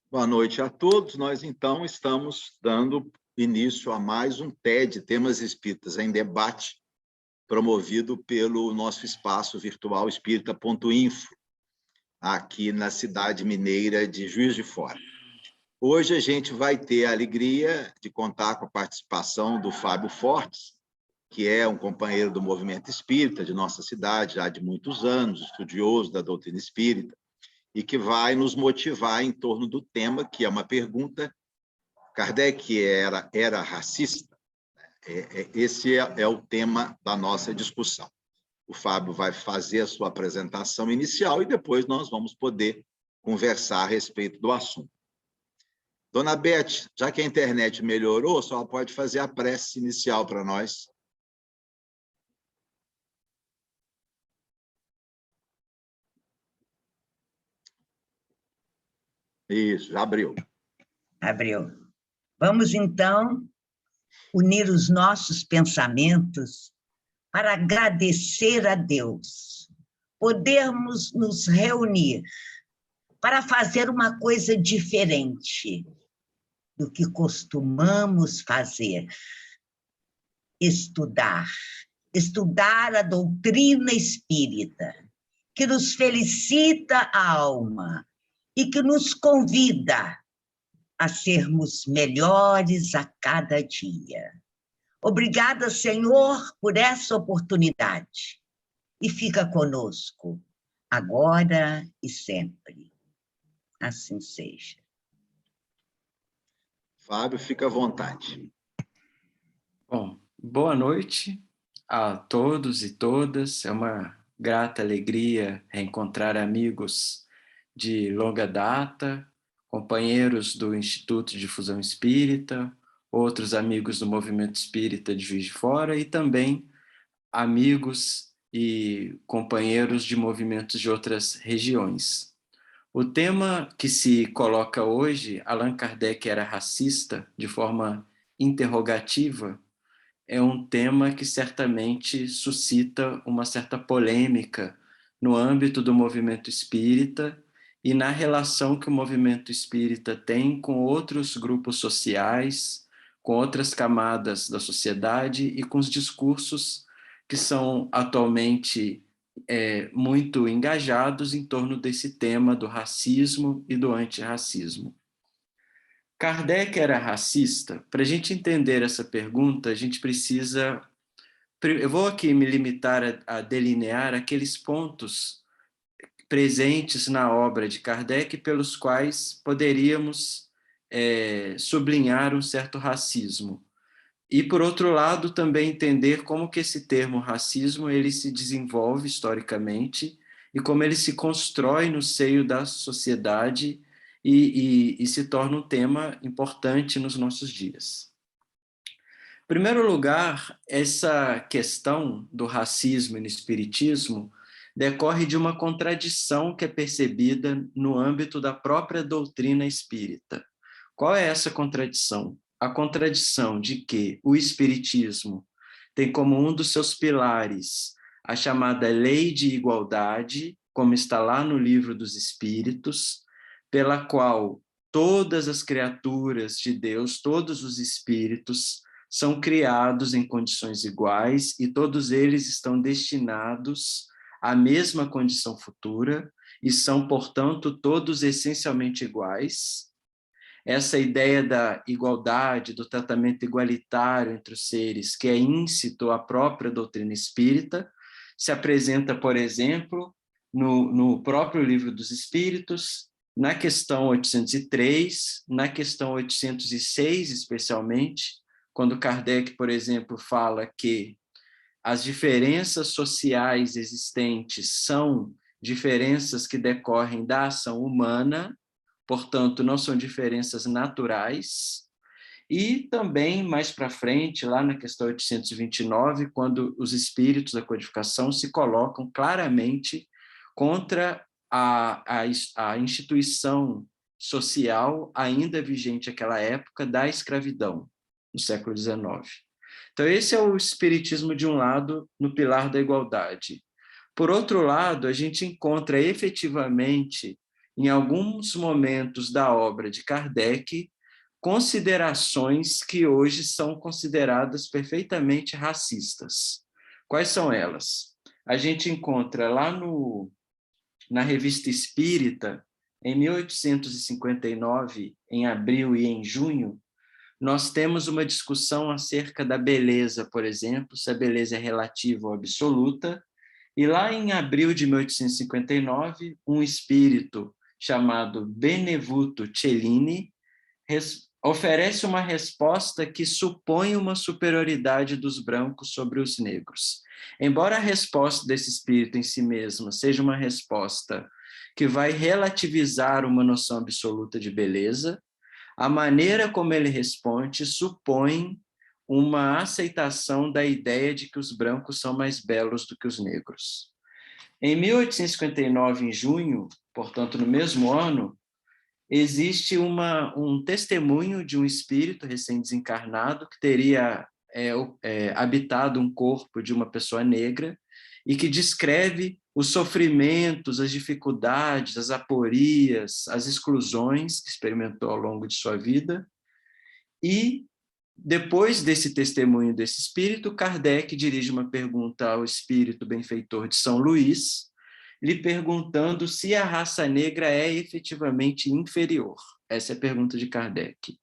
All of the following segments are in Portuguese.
Boa noite a todos. Nós, então, estamos dando início a mais um TED, Temas Espíritas em Debate, promovido pelo nosso espaço virtual espírita.info, aqui na cidade mineira de Juiz de Fora. Hoje a gente vai ter a alegria de contar com a participação do Fábio Fortes, que é um companheiro do movimento espírita de nossa cidade, já de muitos anos, estudioso da doutrina espírita, e que vai nos motivar em torno do tema, que é uma pergunta: Kardec era racista? Esse é o tema da nossa discussão. O Fábio vai fazer a sua apresentação inicial e depois nós vamos poder conversar a respeito do assunto. Dona Beth, já que a internet melhorou, só pode fazer a prece inicial para nós. Isso, já abriu. Abriu. Vamos, então, unir os nossos pensamentos para agradecer a Deus, podermos nos reunir para fazer uma coisa diferente do que costumamos fazer: estudar a doutrina espírita, que nos felicita a alma e que nos convida a sermos melhores a cada dia. Obrigada, Senhor, por essa oportunidade. E fica conosco, agora e sempre. Assim seja. Fábio, fica à vontade. Bom, boa noite a todos e todas. É uma grata alegria reencontrar amigos de longa data, companheiros do Instituto de Difusão Espírita, outros amigos do Movimento Espírita de Juiz de Fora e também amigos e companheiros de movimentos de outras regiões. O tema que se coloca hoje, Allan Kardec era racista, de forma interrogativa, é um tema que certamente suscita uma certa polêmica no âmbito do movimento espírita e na relação que o movimento espírita tem com outros grupos sociais, com outras camadas da sociedade e com os discursos que são atualmente muito engajados em torno desse tema do racismo e do antirracismo. Kardec era racista? Para a gente entender essa pergunta, a gente precisa... Eu vou aqui me limitar a delinear aqueles pontos presentes na obra de Kardec pelos quais poderíamos sublinhar um certo racismo. E, por outro lado, também entender como que esse termo racismo ele se desenvolve historicamente e como ele se constrói no seio da sociedade e se torna um tema importante nos nossos dias. Em primeiro lugar, essa questão do racismo e no espiritismo decorre de uma contradição que é percebida no âmbito da própria doutrina espírita. Qual é essa contradição? A contradição de que o espiritismo tem como um dos seus pilares a chamada lei de igualdade, como está lá no Livro dos Espíritos, pela qual todas as criaturas de Deus, todos os espíritos, são criados em condições iguais e todos eles estão destinados à mesma condição futura e são, portanto, todos essencialmente iguais. Essa ideia da igualdade, do tratamento igualitário entre os seres, que é íncito à própria doutrina espírita, se apresenta, por exemplo, no próprio Livro dos Espíritos, na questão 803, na questão 806, especialmente, quando Kardec, por exemplo, fala que as diferenças sociais existentes são diferenças que decorrem da ação humana, portanto, não são diferenças naturais. E também, mais para frente, lá na questão 829, quando os espíritos da codificação se colocam claramente contra a instituição social ainda vigente naquela época da escravidão, no século XIX. Então, esse é o espiritismo, de um lado, no pilar da igualdade. Por outro lado, a gente encontra efetivamente em alguns momentos da obra de Kardec, considerações que hoje são consideradas perfeitamente racistas. Quais são elas? A gente encontra lá na Revista Espírita, em 1859, em abril e em junho, nós temos uma discussão acerca da beleza, por exemplo, se a beleza é relativa ou absoluta. E lá em abril de 1859, um espírito chamado Benevuto Cellini oferece uma resposta que supõe uma superioridade dos brancos sobre os negros. Embora a resposta desse espírito em si mesma seja uma resposta que vai relativizar uma noção absoluta de beleza, a maneira como ele responde supõe uma aceitação da ideia de que os brancos são mais belos do que os negros. Em 1859, em junho, portanto, no mesmo ano, existe um testemunho de um espírito recém-desencarnado que teria habitado um corpo de uma pessoa negra e que descreve os sofrimentos, as dificuldades, as aporias, as exclusões que experimentou ao longo de sua vida. E, depois desse testemunho desse espírito, Kardec dirige uma pergunta ao espírito benfeitor de São Luís, lhe perguntando se a raça negra é efetivamente inferior. Essa é a pergunta de Kardec.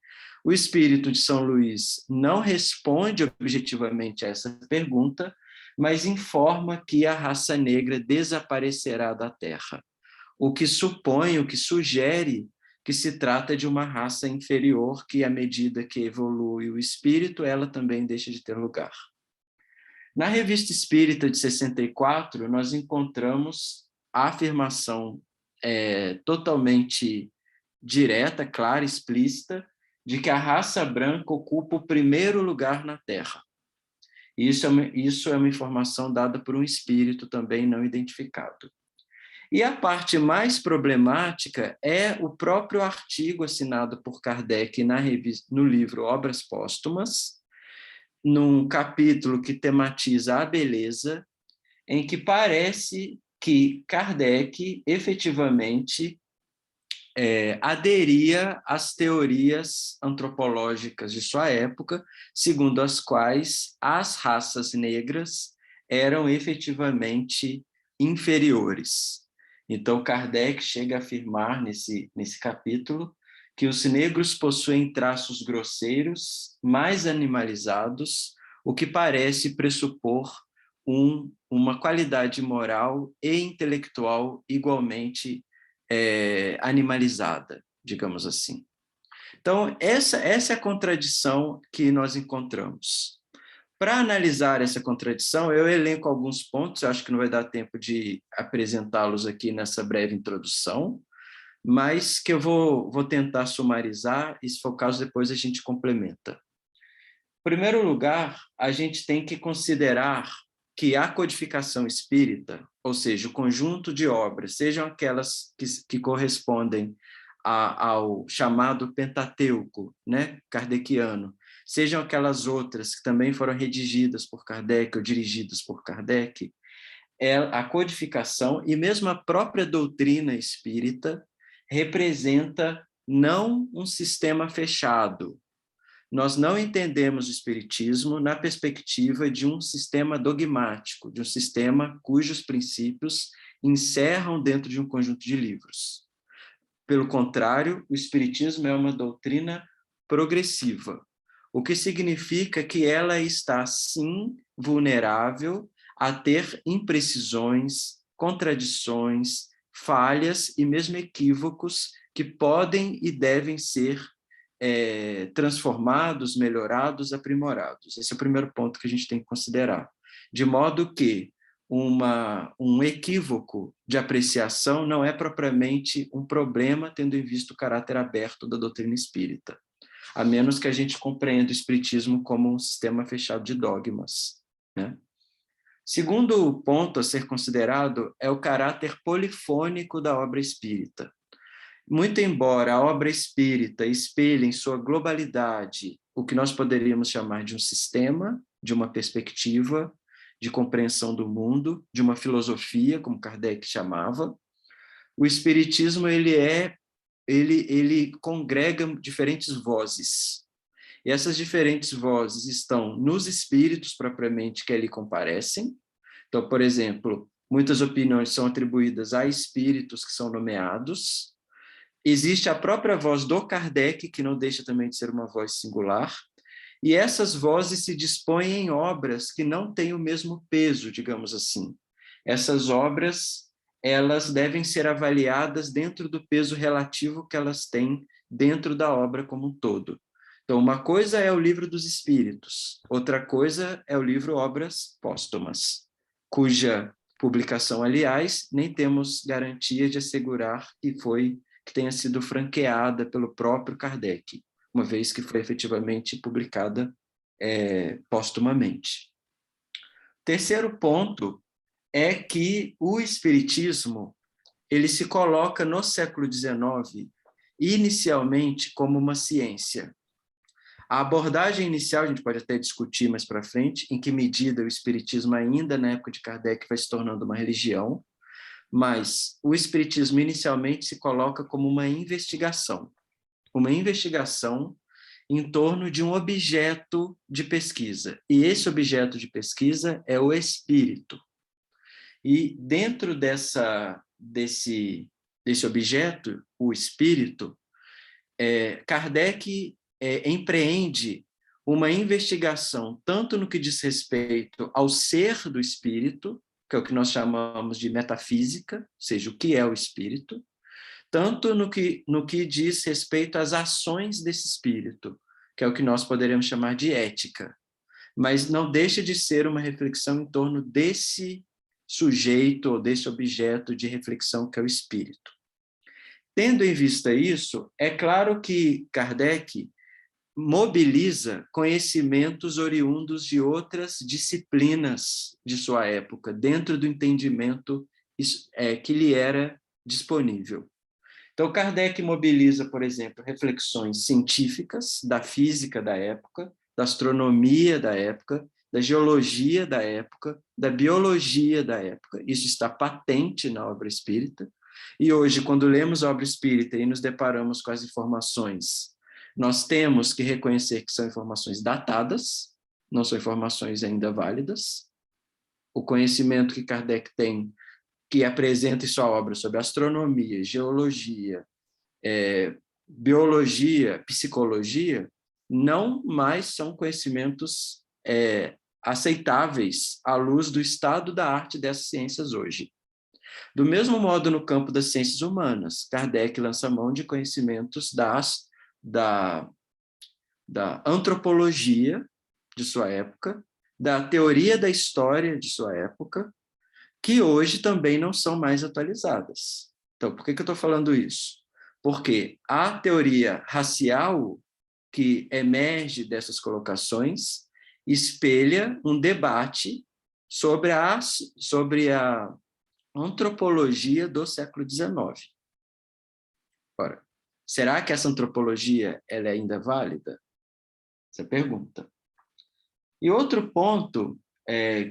O espírito de São Luís não responde objetivamente a essa pergunta, mas informa que a raça negra desaparecerá da Terra, o que supõe, o que sugere que se trata de uma raça inferior que, à medida que evolui o espírito, ela também deixa de ter lugar. Na Revista Espírita de 64, nós encontramos a afirmação totalmente direta, clara, explícita, de que a raça branca ocupa o primeiro lugar na Terra. Isso é uma informação dada por um espírito também não identificado. E a parte mais problemática é o próprio artigo assinado por Kardec no livro Obras Póstumas, num capítulo que tematiza a beleza, em que parece que Kardec efetivamente aderia às teorias antropológicas de sua época, segundo as quais as raças negras eram efetivamente inferiores. Então, Kardec chega a afirmar nesse capítulo que os negros possuem traços grosseiros, mais animalizados, o que parece pressupor uma qualidade moral e intelectual igualmente animalizada, digamos assim. Então, essa é a contradição que nós encontramos. Para analisar essa contradição, eu elenco alguns pontos, eu acho que não vai dar tempo de apresentá-los aqui nessa breve introdução, mas que eu vou tentar sumarizar, e se for o caso, depois a gente complementa. Em primeiro lugar, a gente tem que considerar que a codificação espírita, ou seja, o conjunto de obras, sejam aquelas que correspondem ao chamado Pentateuco, né, kardeciano, sejam aquelas outras que também foram redigidas por Kardec ou dirigidas por Kardec, a codificação e mesmo a própria doutrina espírita representa não um sistema fechado. Nós não entendemos o espiritismo na perspectiva de um sistema dogmático, de um sistema cujos princípios encerram dentro de um conjunto de livros. Pelo contrário, o espiritismo é uma doutrina progressiva, o que significa que ela está, sim, vulnerável a ter imprecisões, contradições, falhas e mesmo equívocos que podem e devem ser transformados, melhorados, aprimorados. Esse é o primeiro ponto que a gente tem que considerar. De modo que um equívoco de apreciação não é propriamente um problema, tendo em vista o caráter aberto da doutrina espírita, a menos que a gente compreenda o espiritismo como um sistema fechado de dogmas, né? Segundo ponto a ser considerado é o caráter polifônico da obra espírita. Muito embora a obra espírita espelhe em sua globalidade o que nós poderíamos chamar de um sistema, de uma perspectiva de compreensão do mundo, de uma filosofia, como Kardec chamava, o espiritismo ele congrega diferentes vozes. E essas diferentes vozes estão nos espíritos propriamente que ali comparecem. Então, por exemplo, muitas opiniões são atribuídas a espíritos que são nomeados. Existe a própria voz do Kardec, que não deixa também de ser uma voz singular. E essas vozes se dispõem em obras que não têm o mesmo peso, digamos assim. Essas obras, elas devem ser avaliadas dentro do peso relativo que elas têm dentro da obra como um todo. Então, uma coisa é o Livro dos Espíritos, outra coisa é o livro Obras Póstumas, cuja publicação, aliás, nem temos garantia de assegurar que tenha sido franqueada pelo próprio Kardec, uma vez que foi efetivamente publicada póstumamente. Terceiro ponto é que o Espiritismo ele se coloca no século XIX inicialmente como uma ciência. A abordagem inicial, a gente pode até discutir mais para frente, em que medida o Espiritismo ainda na época de Kardec vai se tornando uma religião, mas o Espiritismo inicialmente se coloca como uma investigação em torno de um objeto de pesquisa. E esse objeto de pesquisa é o espírito. E dentro desse objeto, o espírito, Kardec empreende uma investigação tanto no que diz respeito ao ser do espírito, que é o que nós chamamos de metafísica, ou seja, o que é o espírito, tanto no que diz respeito às ações desse espírito, que é o que nós poderíamos chamar de ética. Mas não deixa de ser uma reflexão em torno desse sujeito ou desse objeto de reflexão que é o espírito. Tendo em vista isso, é claro que Kardec mobiliza conhecimentos oriundos de outras disciplinas de sua época, dentro do entendimento que lhe era disponível. Então, Kardec mobiliza, por exemplo, reflexões científicas da física da época, da astronomia da época, da geologia da época, da biologia da época. Isso está patente na obra espírita. E hoje, quando lemos a obra espírita e nos deparamos com as informações, nós temos que reconhecer que são informações datadas, não são informações ainda válidas. O conhecimento que Kardec tem, que apresenta em sua obra sobre astronomia, geologia, biologia, psicologia, não mais são conhecimentos aceitáveis à luz do estado da arte dessas ciências hoje. Do mesmo modo, no campo das ciências humanas, Kardec lança mão de conhecimentos da antropologia de sua época, da teoria da história de sua época, que hoje também não são mais atualizadas. Então, por que eu estou falando isso? Porque a teoria racial que emerge dessas colocações espelha um debate sobre a antropologia do século XIX. Ora, será que essa antropologia ela é ainda válida? Essa pergunta. E outro ponto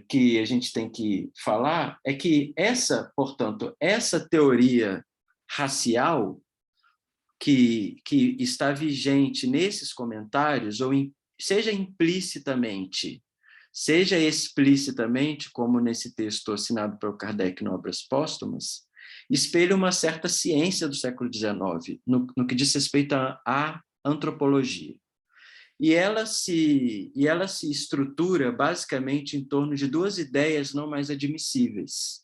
que a gente tem que falar é que portanto, essa teoria racial que está vigente nesses comentários, ou seja implicitamente, seja explicitamente, como nesse texto assinado por Kardec em Obras Póstumas, espelha uma certa ciência do século XIX, no que diz respeito à antropologia. E ela se estrutura basicamente em torno de duas ideias não mais admissíveis,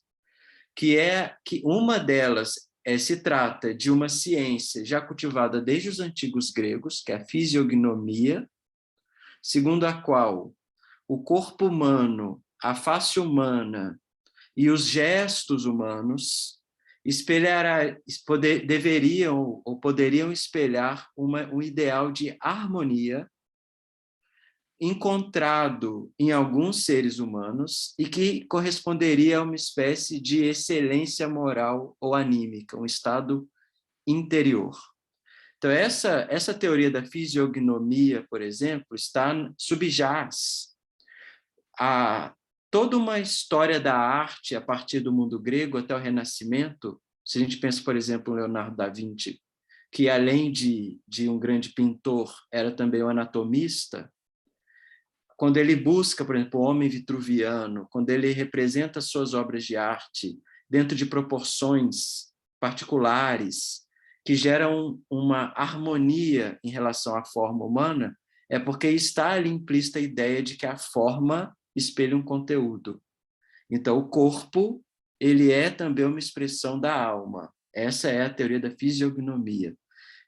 que uma delas se trata de uma ciência já cultivada desde os antigos gregos, que é a fisiognomia, segundo a qual o corpo humano, a face humana e os gestos humanos deveriam ou poderiam espelhar um ideal de harmonia encontrado em alguns seres humanos e que corresponderia a uma espécie de excelência moral ou anímica, um estado interior. Então, essa teoria da fisiognomia, por exemplo, subjaz a toda uma história da arte a partir do mundo grego até o Renascimento Se a gente pensa, por exemplo, em Leonardo da Vinci, que além de um grande pintor, era também um anatomista, quando ele busca, por exemplo, o homem vitruviano, quando ele representa suas obras de arte dentro de proporções particulares, que geram uma harmonia em relação à forma humana, é porque está ali implícita a ideia de que a forma espelha um conteúdo. Então, o corpo, ele é também uma expressão da alma. Essa é a teoria da fisiognomia,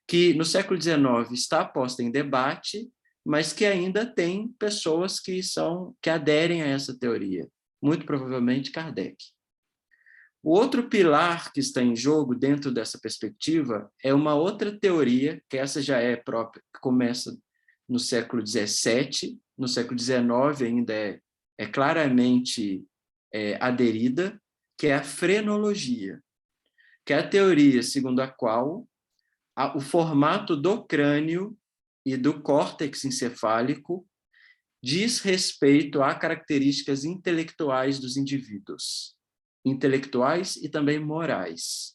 que no século XIX está posta em debate, mas que ainda tem pessoas que aderem a essa teoria, muito provavelmente Kardec. O outro pilar que está em jogo dentro dessa perspectiva é uma outra teoria, que essa já é própria, que começa no século XVII, no século XIX ainda é claramente aderida, que é a frenologia, que é a teoria segundo a qual o formato do crânio e do córtex encefálico diz respeito a características intelectuais dos indivíduos, intelectuais e também morais.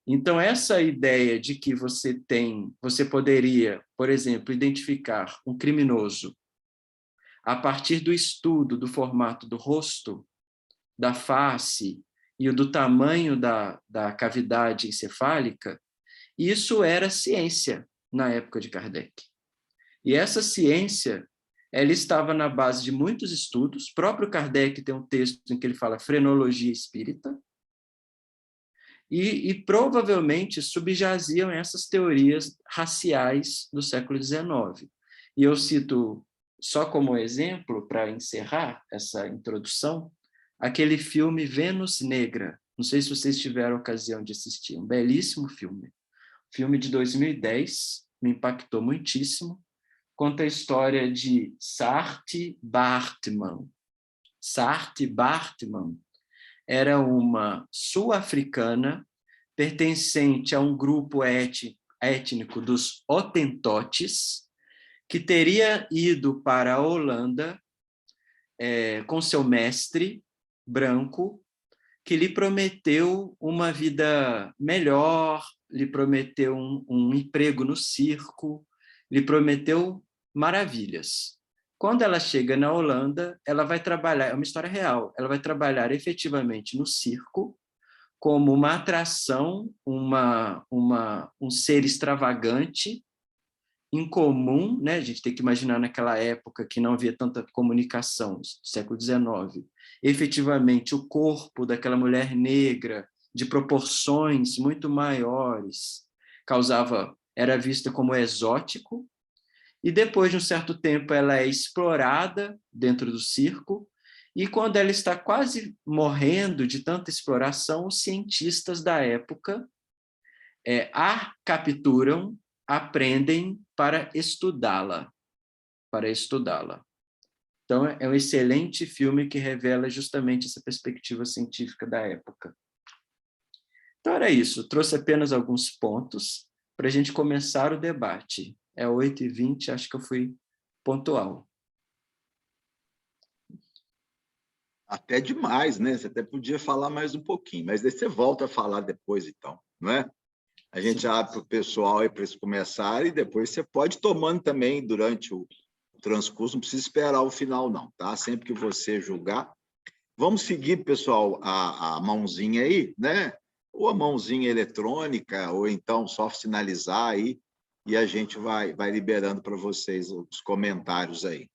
Então, essa ideia de que você poderia, por exemplo, identificar um criminoso a partir do estudo do formato do rosto, da face e do tamanho da cavidade encefálica, isso era ciência na época de Kardec. E essa ciência, ela estava na base de muitos estudos. O próprio Kardec tem um texto em que ele fala frenologia espírita, e provavelmente subjaziam essas teorias raciais do século XIX. E eu cito, só como exemplo, para encerrar essa introdução, aquele filme Vênus Negra. Não sei se vocês tiveram a ocasião de assistir, um belíssimo filme. Filme de 2010, me impactou muitíssimo. Conta a história de Saartjie Baartman. Saartjie Baartman era uma sul-africana pertencente a um grupo étnico dos Hotentotes, que teria ido para a Holanda com seu mestre branco, que lhe prometeu uma vida melhor, lhe prometeu um emprego no circo, lhe prometeu maravilhas. Quando ela chega na Holanda, ela vai trabalhar, é uma história real, ela vai trabalhar efetivamente no circo, como uma atração, um ser extravagante, incomum, né? A gente tem que imaginar naquela época que não havia tanta comunicação, século XIX. Efetivamente, o corpo daquela mulher negra, de proporções muito maiores, era vista como exótico, e depois de um certo tempo ela é explorada dentro do circo, e quando ela está quase morrendo de tanta exploração, os cientistas da época a capturam, aprendem para estudá-la. Então, é um excelente filme que revela justamente essa perspectiva científica da época. Então, era isso. Trouxe apenas alguns pontos para a gente começar o debate. É 8h20, acho que eu fui pontual. Até demais, né? Você até podia falar mais um pouquinho, mas daí você volta a falar depois, então, não é? A gente abre para o pessoal aí para eles começarem, e depois você pode ir tomando também durante o transcurso, não precisa esperar o final, não, tá? Sempre que você julgar. Vamos seguir, pessoal, a mãozinha aí, né? Ou a mãozinha eletrônica, ou então só sinalizar aí, e a gente vai liberando para vocês os comentários aí.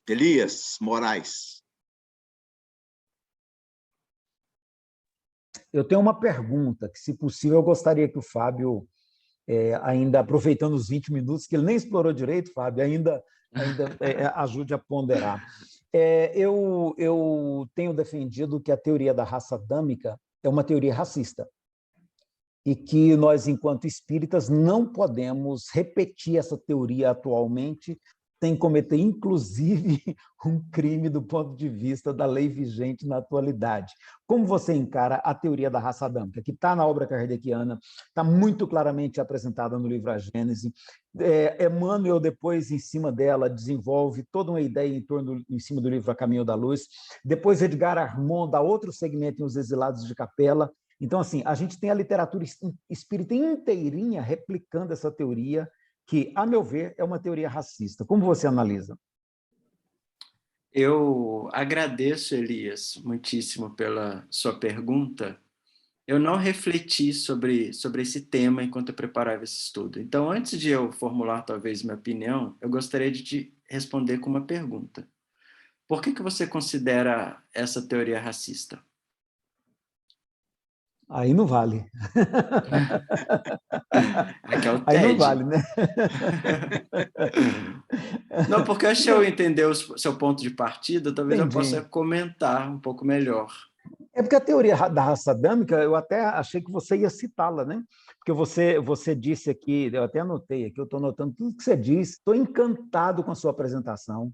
Elias Moraes. Eu tenho uma pergunta, que, se possível, eu gostaria que o Fábio, ainda aproveitando os 20 minutos, que ele nem explorou direito, Fábio, ainda ajude a ponderar. Eu tenho defendido que a teoria da raça adâmica é uma teoria racista, e que nós, enquanto espíritas, não podemos repetir essa teoria atualmente, sem cometer, inclusive, um crime do ponto de vista da lei vigente na atualidade. Como você encara a teoria da raça adâmica, que está na obra kardeciana, está muito claramente apresentada no livro A Gênese. Emmanuel, depois, em cima dela, desenvolve toda uma ideia em cima do livro A Caminho da Luz. Depois, Edgar Armond dá outro segmento em Os Exilados de Capela. Então, assim, a gente tem a literatura espírita inteirinha replicando essa teoria, que, a meu ver, é uma teoria racista. Como você analisa? Eu agradeço, Elias, muitíssimo pela sua pergunta. Eu não refleti sobre esse tema enquanto eu preparava esse estudo. Então, antes de eu formular, talvez, minha opinião, eu gostaria de te responder com uma pergunta. Por que você considera essa teoria racista? Aí não vale. Aqui é o Aí não TED. vale, né? Não, porque se eu entender o seu ponto de partida, talvez eu possa Entendi. comentar um pouco melhor. É porque a teoria da raça adâmica, eu até achei que você ia citá-la, né? Porque você disse aqui, eu até anotei aqui, eu estou anotando tudo que você disse, estou encantado com a sua apresentação.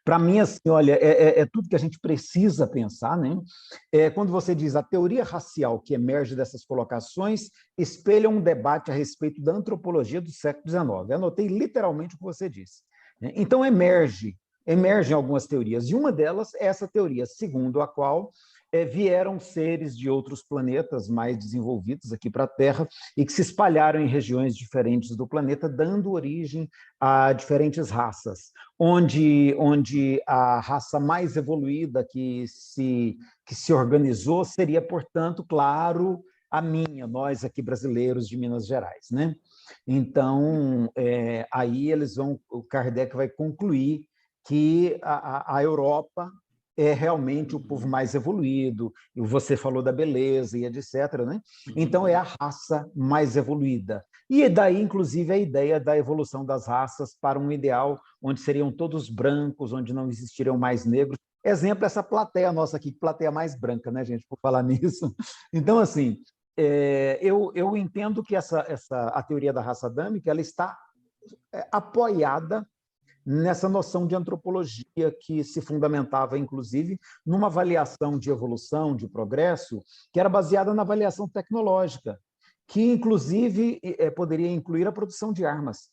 Para mim, assim, olha, é tudo que a gente precisa pensar, né? Quando você diz a teoria racial que emerge dessas colocações espelha um debate a respeito da antropologia do século XIX. Eu anotei literalmente o que você disse. Então, emergem algumas teorias, e uma delas é essa teoria, segundo a qual vieram seres de outros planetas mais desenvolvidos aqui para a Terra e que se espalharam em regiões diferentes do planeta, dando origem a diferentes raças, onde a raça mais evoluída que se organizou seria, portanto, claro, a minha, nós aqui brasileiros de Minas Gerais, né? Então, aí o Kardec vai concluir que a Europa é realmente o povo mais evoluído, e você falou da beleza e etc., né? Então, é a raça mais evoluída. E daí, inclusive, a ideia da evolução das raças para um ideal onde seriam todos brancos, onde não existiriam mais negros. Exemplo, essa plateia nossa aqui, que plateia mais branca, né, gente, por falar nisso. Então, assim, eu entendo que a teoria da raça adâmica ela está apoiada nessa noção de antropologia que se fundamentava, inclusive, numa avaliação de evolução, de progresso, que era baseada na avaliação tecnológica, que, inclusive, poderia incluir a produção de armas.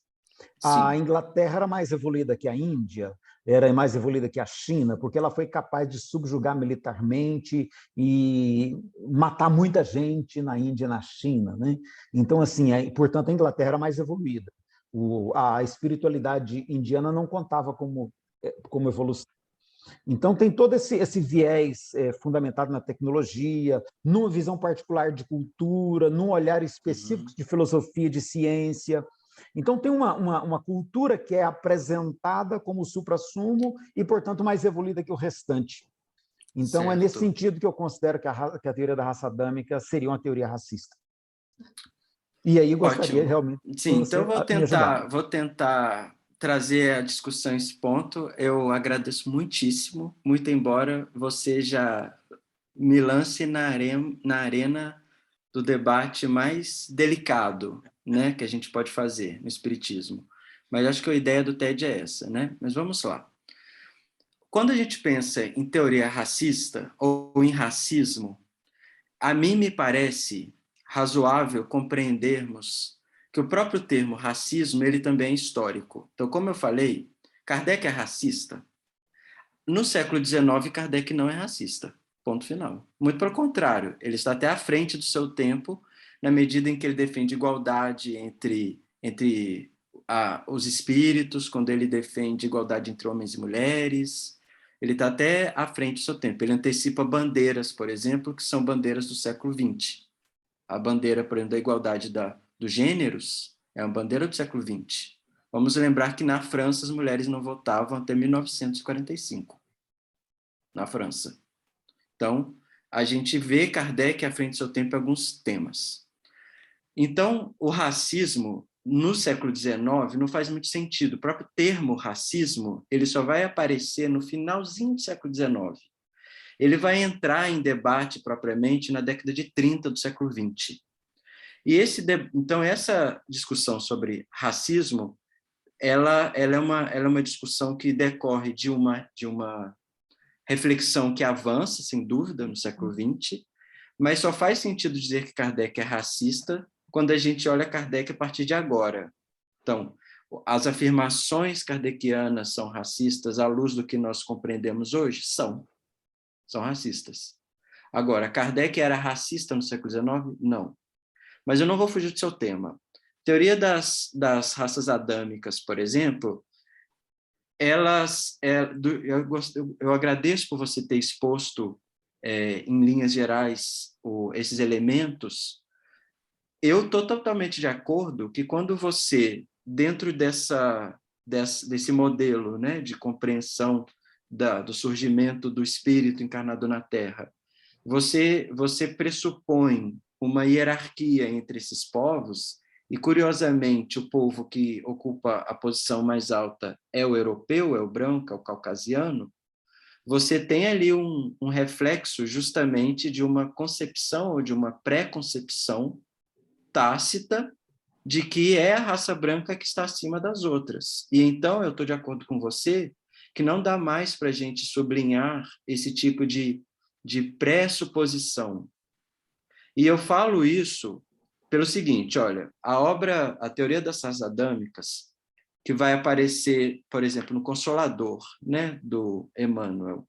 A Sim. Inglaterra era mais evoluída que a Índia, era mais evoluída que a China, porque ela foi capaz de subjugar militarmente e matar muita gente na Índia e na China, né? Então, assim, portanto, a Inglaterra era mais evoluída. A espiritualidade indiana não contava como evolução. Então, tem todo esse viés fundamentado na tecnologia, numa visão particular de cultura, num olhar específico de filosofia, de ciência. Então, tem uma cultura que é apresentada como suprassumo e, portanto, mais evoluída que o restante. Então, Certo. é nesse sentido que eu considero que a teoria da raça adâmica seria uma teoria racista. E aí gostaria Ótimo. realmente Sim, você então me ajudar. vou tentar trazer a discussão a esse ponto. Eu agradeço muitíssimo, muito embora você já me lance na arena do debate mais delicado, né, que a gente pode fazer no Espiritismo. Mas acho que a ideia do TED é essa, né? Mas vamos lá. Quando a gente pensa em teoria racista ou em racismo, a mim me parece razoável compreendermos que o próprio termo racismo ele também é histórico. Então, como eu falei, Kardec é racista. No século XIX, Kardec não é racista. Ponto final. Muito pelo contrário, ele está até à frente do seu tempo, na medida em que ele defende igualdade entre os espíritos, quando ele defende igualdade entre homens e mulheres. Ele está até à frente do seu tempo. Ele antecipa bandeiras, por exemplo, que são bandeiras do século XX. A bandeira, por exemplo, da igualdade dos gêneros é uma bandeira do século XX. Vamos lembrar que na França as mulheres não votavam até 1945. Na França. Então, a gente vê Kardec à frente do seu tempo em alguns temas. Então, o racismo, no século XIX, não faz muito sentido. O próprio termo racismo, ele só vai aparecer no finalzinho do século XIX. Ele vai entrar em debate propriamente na década de 30 do século XX. E então, essa discussão sobre racismo ela é uma discussão que decorre de uma reflexão que avança, sem dúvida, no século XX, mas só faz sentido dizer que Kardec é racista quando a gente olha Kardec a partir de agora. Então, as afirmações kardecianas são racistas à luz do que nós compreendemos hoje? São racistas. Agora, Kardec era racista no século XIX? Não. Mas eu não vou fugir do seu tema. Teoria das raças adâmicas, por exemplo, eu agradeço por você ter exposto, em linhas gerais, esses elementos. Eu estou totalmente de acordo que quando você, dentro desse modelo, né, de compreensão do surgimento do espírito encarnado na Terra, você pressupõe uma hierarquia entre esses povos, e, curiosamente, o povo que ocupa a posição mais alta é o europeu, é o branco, é o caucasiano. Você tem ali um reflexo justamente de uma concepção ou de uma pré-concepção tácita de que é a raça branca que está acima das outras. E então eu estou de acordo com você que não dá mais para a gente sublinhar esse tipo de pressuposição. E eu falo isso pelo seguinte, olha, a Teoria das Raças Adâmicas, que vai aparecer, por exemplo, no Consolador, né, do Emmanuel.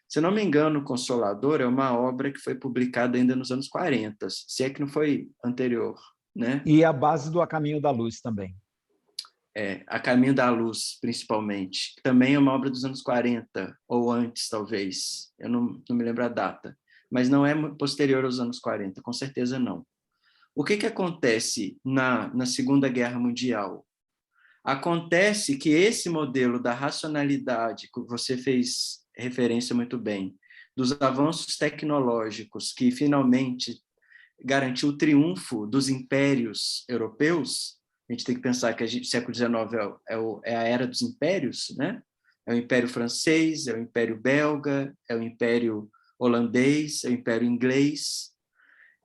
Se não me engano, o Consolador é uma obra que foi publicada ainda nos anos 40, se é que não foi anterior, né? E a base do A Caminho da Luz também. A Caminho da Luz, principalmente. Também é uma obra dos anos 40, ou antes, talvez. Eu não me lembro a data. Mas não é posterior aos anos 40, com certeza não. O que acontece na Segunda Guerra Mundial? Acontece que esse modelo da racionalidade, que você fez referência muito bem, dos avanços tecnológicos que finalmente garantiu o triunfo dos impérios europeus. A gente tem que pensar que o século XIX é a era dos impérios, né? É o Império Francês, é o Império Belga, é o Império Holandês, é o Império Inglês.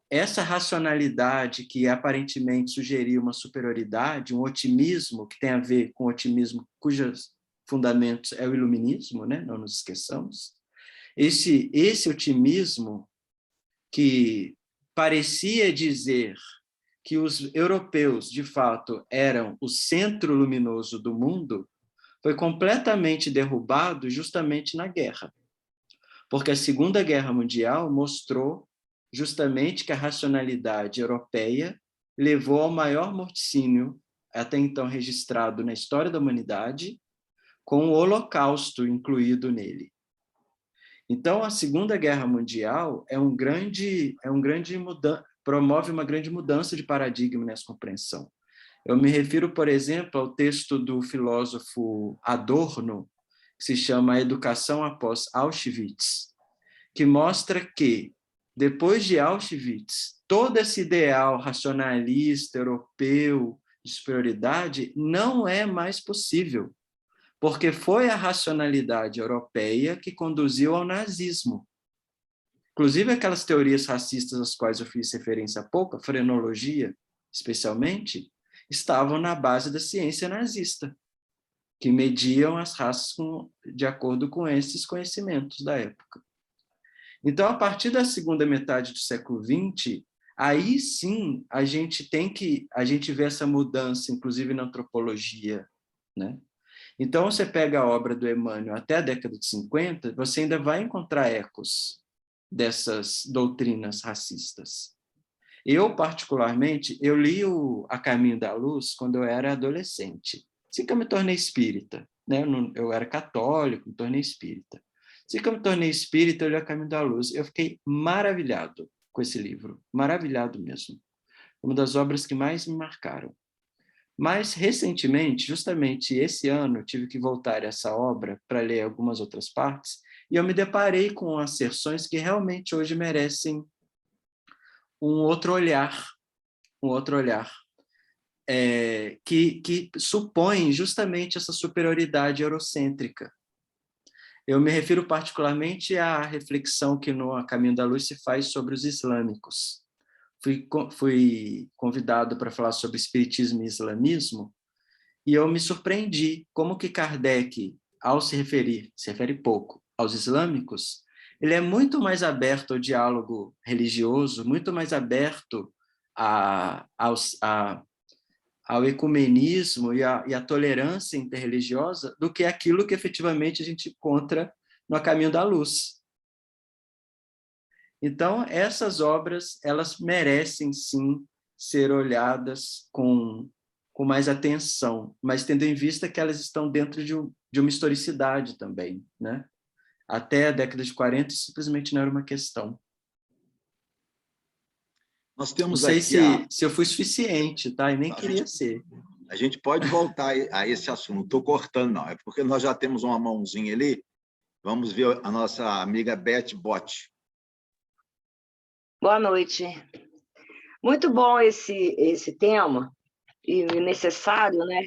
Essa racionalidade que aparentemente sugeria uma superioridade, um otimismo que tem a ver com otimismo cujos fundamentos é o iluminismo, né? Não nos esqueçamos. Esse otimismo que parecia dizer que os europeus, de fato, eram o centro luminoso do mundo, foi completamente derrubado justamente na guerra. Porque a Segunda Guerra Mundial mostrou justamente que a racionalidade europeia levou ao maior morticínio até então registrado na história da humanidade, com o Holocausto incluído nele. Então, a Segunda Guerra Mundial promove uma grande mudança de paradigma nessa compreensão. Eu me refiro, por exemplo, ao texto do filósofo Adorno, que se chama A Educação após Auschwitz, que mostra que, depois de Auschwitz, todo esse ideal racionalista europeu de superioridade não é mais possível, porque foi a racionalidade europeia que conduziu ao nazismo. Inclusive, aquelas teorias racistas às quais eu fiz referência há pouco, a frenologia, especialmente, estavam na base da ciência nazista, que mediam as raças de acordo com esses conhecimentos da época. Então, a partir da segunda metade do século XX, aí sim a gente vê essa mudança, inclusive na antropologia, né? Então, você pega a obra do Emmanuel até a década de 50, você ainda vai encontrar ecos dessas doutrinas racistas. Eu, particularmente, eu li A Caminho da Luz quando eu era adolescente. Assim que eu me tornei espírita, né? Eu era católico, me tornei espírita. Assim que eu me tornei espírita, eu li A Caminho da Luz. Eu fiquei maravilhado com esse livro, maravilhado mesmo. Uma das obras que mais me marcaram. Mas, recentemente, justamente esse ano, eu tive que voltar a essa obra para ler algumas outras partes, e eu me deparei com asserções que realmente hoje merecem um outro olhar, que supõe justamente essa superioridade eurocêntrica. Eu me refiro particularmente à reflexão que no A Caminho da Luz se faz sobre os islâmicos. Fui convidado para falar sobre espiritismo e islamismo, E eu me surpreendi como que Kardec, ao se refere pouco aos islâmicos, ele é muito mais aberto ao diálogo religioso, muito mais aberto ao ecumenismo e à tolerância interreligiosa do que aquilo que efetivamente a gente encontra no Caminho da Luz. Então, essas obras, elas merecem, sim, ser olhadas com mais atenção, mas tendo em vista que elas estão dentro de uma historicidade também, né? Até a década de 40, simplesmente não era uma questão. Nós temos não sei aqui se eu fui suficiente, tá? E nem queria ser. A gente pode voltar a esse assunto. Não estou cortando, não. É porque nós já temos uma mãozinha ali. Vamos ver a nossa amiga Beth Bott. Boa noite. Muito bom esse tema, e necessário, né?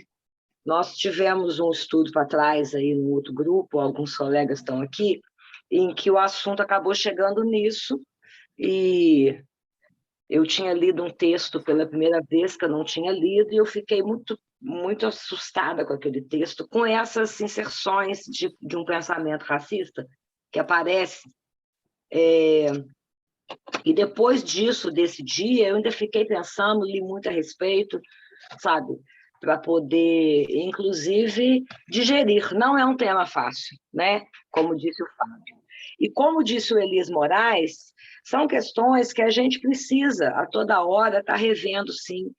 Nós tivemos um estudo para trás aí no outro grupo, alguns colegas estão aqui, em que o assunto acabou chegando nisso, e eu tinha lido um texto pela primeira vez que eu não tinha lido, e eu fiquei muito, muito assustada com aquele texto, com essas inserções de um pensamento racista que aparece. E depois disso, desse dia, eu ainda fiquei pensando, li muito a respeito, sabe? Para poder, inclusive, digerir. Não é um tema fácil, né? Como disse o Fábio. E como disse o Elias Moraes, são questões que a gente precisa, a toda hora, estar revendo, sim,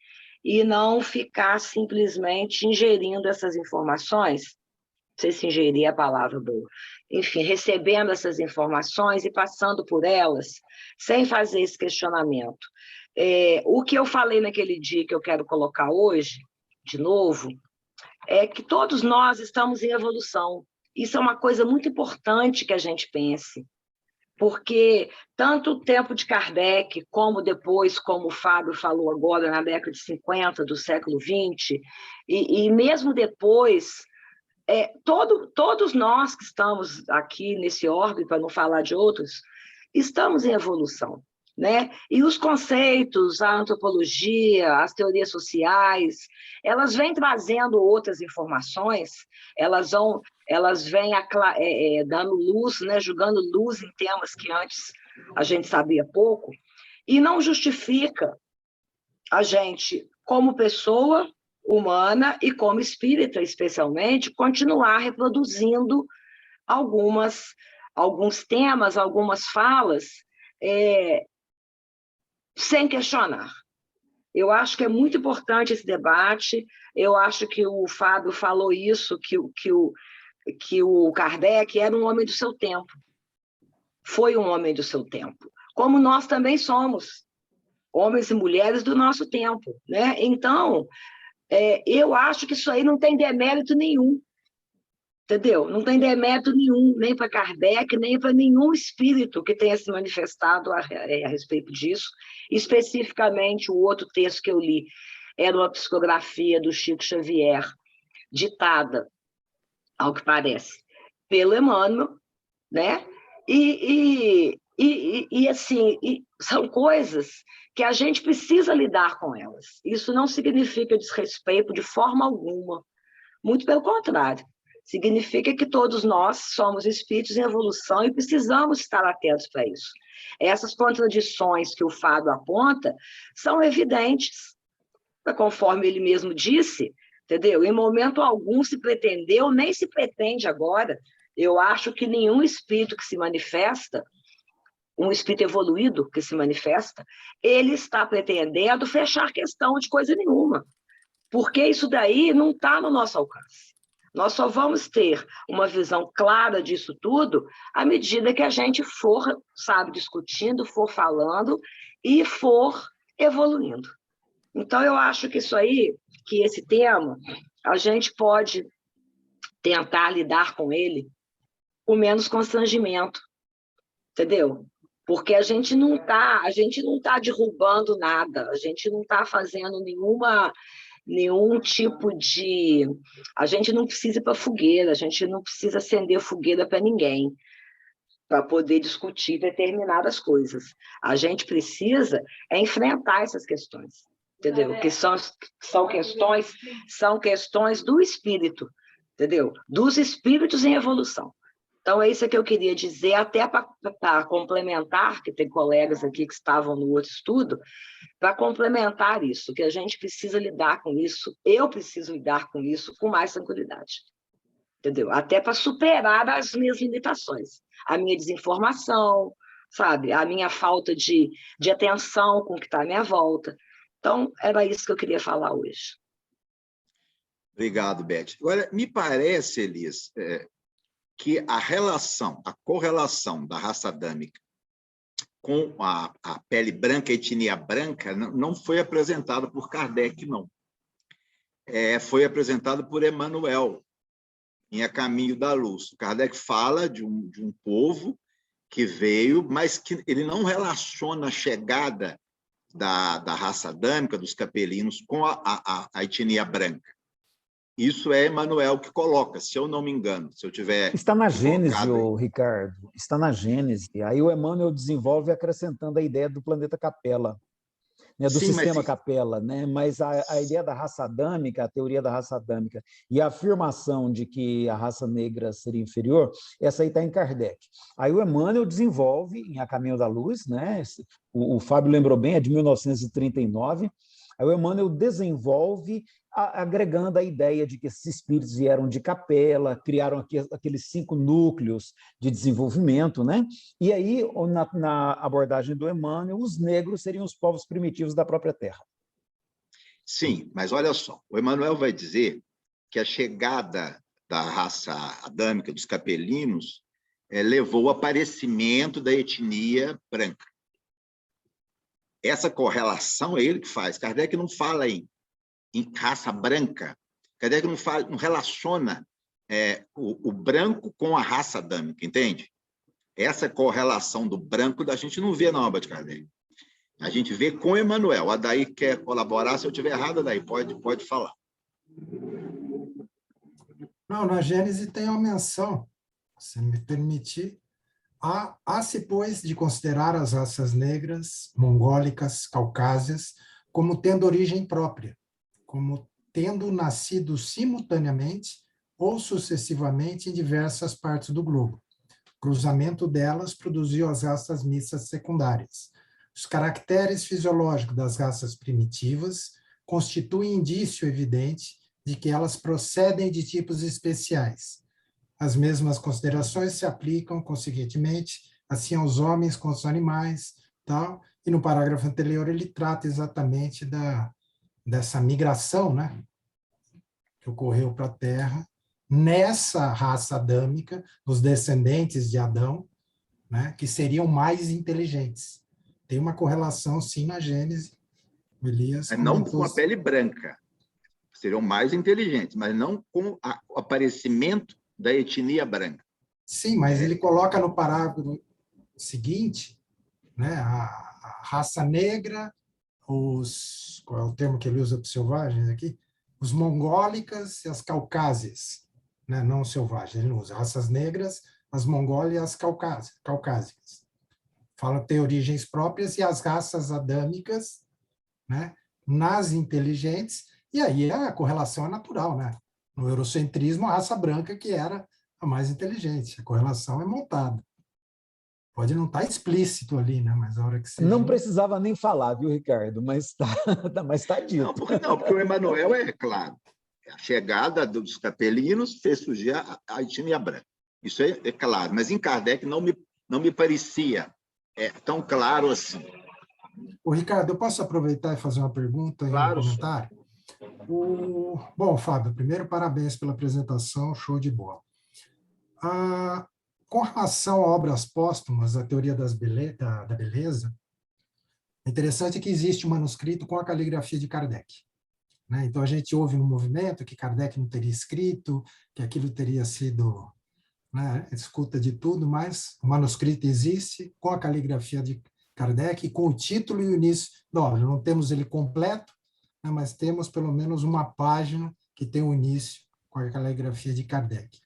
e não ficar simplesmente ingerindo essas informações. Não sei se ingerir é a palavra boa. Enfim, recebendo essas informações e passando por elas, sem fazer esse questionamento. O que eu falei naquele dia que eu quero colocar hoje, de novo, é que todos nós estamos em evolução. Isso é uma coisa muito importante que a gente pense, porque tanto o tempo de Kardec, como depois, como o Fábio falou agora, na década de 50 do século XX, e mesmo depois, todos nós que estamos aqui nesse orbe, para não falar de outros, estamos em evolução, né? E os conceitos, a antropologia, as teorias sociais, elas vêm trazendo outras informações, elas vêm dando luz, né? Jogando luz em temas que antes a gente sabia pouco, e não justifica a gente, como pessoa humana e como espírita, especialmente, continuar reproduzindo alguns temas, algumas falas, sem questionar. Eu acho que é muito importante esse debate. Eu acho que o Fábio falou isso, que o Kardec era um homem do seu tempo. Foi um homem do seu tempo. Como nós também somos, homens e mulheres do nosso tempo, né? Então, eu acho que isso aí não tem demérito nenhum, entendeu? Não tem demérito nenhum, nem para Kardec, nem para nenhum espírito que tenha se manifestado a respeito disso. Especificamente, o outro texto que eu li era uma psicografia do Chico Xavier, ditada, ao que parece, pelo Emmanuel, né? Assim, são coisas que a gente precisa lidar com elas. Isso não significa desrespeito de forma alguma, muito pelo contrário. Significa que todos nós somos espíritos em evolução e precisamos estar atentos para isso. Essas contradições que o Fábio aponta são evidentes, conforme ele mesmo disse, entendeu? Em momento algum se pretendeu, nem se pretende agora. Eu acho que nenhum espírito que se manifesta, um espírito evoluído que se manifesta, ele está pretendendo fechar questão de coisa nenhuma, porque isso daí não está no nosso alcance. Nós só vamos ter uma visão clara disso tudo à medida que a gente for, sabe, discutindo, for falando e for evoluindo. Então, eu acho que isso aí, que esse tema, a gente pode tentar lidar com ele com menos constrangimento, entendeu? Porque a gente não tá derrubando nada, a gente não está fazendo nenhum tipo de... A gente não precisa ir para fogueira, a gente não precisa acender fogueira para ninguém, para poder discutir determinadas coisas. A gente precisa enfrentar essas questões. entendeu? Que são questões do espírito, entendeu? Dos espíritos em evolução. Então, é isso que eu queria dizer, até para complementar, que tem colegas aqui que estavam no outro estudo, para complementar isso, que a gente precisa lidar com isso, eu preciso lidar com isso com mais tranquilidade, entendeu? Até para superar as minhas limitações, a minha desinformação, sabe? A minha falta de atenção com o que está à minha volta. Então, era isso que eu queria falar hoje. Obrigado, Beth. Agora, me parece, Elis, que a correlação da raça adâmica com a pele branca, a etnia branca, não foi apresentada por Kardec, não. Foi apresentado por Emmanuel, em A Caminho da Luz. Kardec fala de um povo que veio, mas que ele não relaciona a chegada da raça adâmica, dos capelinos, com a etnia branca. Isso é Emmanuel que coloca, se eu não me engano, se eu tiver... Está na Gênese, Ricardo, está na Gênese. Aí o Emmanuel desenvolve acrescentando a ideia do planeta Capela, né, do sistema Capela, né? Mas a ideia da raça adâmica, a teoria da raça adâmica e a afirmação de que a raça negra seria inferior, essa aí está em Kardec. Aí o Emmanuel desenvolve em A Caminho da Luz, né? O Fábio lembrou bem, é de 1939. Aí o Emmanuel desenvolve agregando a ideia de que esses espíritos vieram de Capela, criaram aqueles 5 núcleos de desenvolvimento, né? E aí, na abordagem do Emmanuel, os negros seriam os povos primitivos da própria Terra. Sim, mas olha só, o Emmanuel vai dizer que a chegada da raça adâmica, dos capelinos, levou ao aparecimento da etnia branca. Essa correlação é ele que faz. Kardec não fala em raça branca. Kardec não relaciona o branco com a raça adâmica, entende? Essa correlação do branco a gente não vê na obra de Kardec. A gente vê com Emmanuel. A Daí quer colaborar, se eu estiver errado, Daí pode falar. Não, na Gênese tem uma menção, se me permitir, há-se, pois, de considerar as raças negras, mongólicas, caucásias, como tendo origem própria, como tendo nascido simultaneamente ou sucessivamente em diversas partes do globo. O cruzamento delas produziu as raças mistas secundárias. Os caracteres fisiológicos das raças primitivas constituem indício evidente de que elas procedem de tipos especiais. As mesmas considerações se aplicam, consequentemente, assim aos homens quanto aos animais, tal. E no parágrafo anterior ele trata exatamente dessa migração, né, que ocorreu para a Terra, nessa raça adâmica, os descendentes de Adão, né, que seriam mais inteligentes. Tem uma correlação, sim, na Gênese. Elias não com a pele branca. Seriam mais inteligentes, mas não com o aparecimento da etnia branca. Sim, mas ele coloca no parágrafo seguinte, né, a raça negra, qual é o termo que ele usa para os selvagens aqui? Os mongólicas e as caucásias, né, não selvagens, ele não usa raças negras, as mongólias e as caucásicas. Fala ter origens próprias e as raças adâmicas, né, nas inteligentes, e aí a correlação é natural, né? No eurocentrismo, a raça branca que era a mais inteligente. A correlação é montada. Pode não estar explícito ali, né? Mas a hora que você... Não precisava nem falar, viu, Ricardo? Mas está dito. Não, porque o Emmanuel é claro. A chegada dos capelinos fez surgir a etnia branca. Isso é claro. Mas em Kardec não me parecia tão claro assim. Ô, Ricardo, eu posso aproveitar e fazer uma pergunta e um comentário? Bom, Fábio, primeiro, parabéns pela apresentação, show de bola. Com relação a obras póstumas, a teoria da beleza, é interessante que existe um manuscrito com a caligrafia de Kardec, né? Então, a gente ouve no movimento que Kardec não teria escrito, que aquilo teria sido, né, escuta de tudo, mas o manuscrito existe com a caligrafia de Kardec, com o título e o início da obra. Não temos ele completo, né, mas temos pelo menos uma página que tem o início com a caligrafia de Kardec.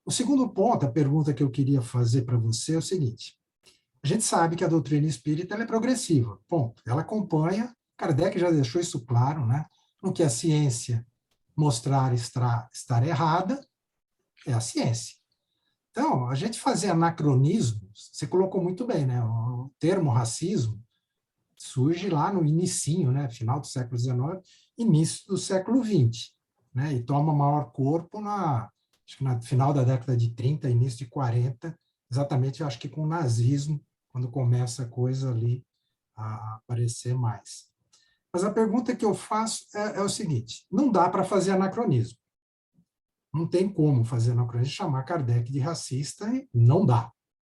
O segundo ponto, a pergunta que eu queria fazer para você é o seguinte: a gente sabe que a doutrina espírita ela é progressiva, ponto. Ela acompanha Kardec já deixou isso claro, né? No que a ciência mostrar estar errada, é a ciência. Então, a gente fazer anacronismos, você colocou muito bem, né? O termo racismo surge lá no inicinho, né? Final do século XIX, início do século XX, né? E toma maior corpo acho que no final da década de 30, início de 40, exatamente, acho que com o nazismo, quando começa a coisa ali a aparecer mais. Mas a pergunta que eu faço é o seguinte, não dá para fazer anacronismo. Não tem como fazer anacronismo, chamar Kardec de racista, e não dá.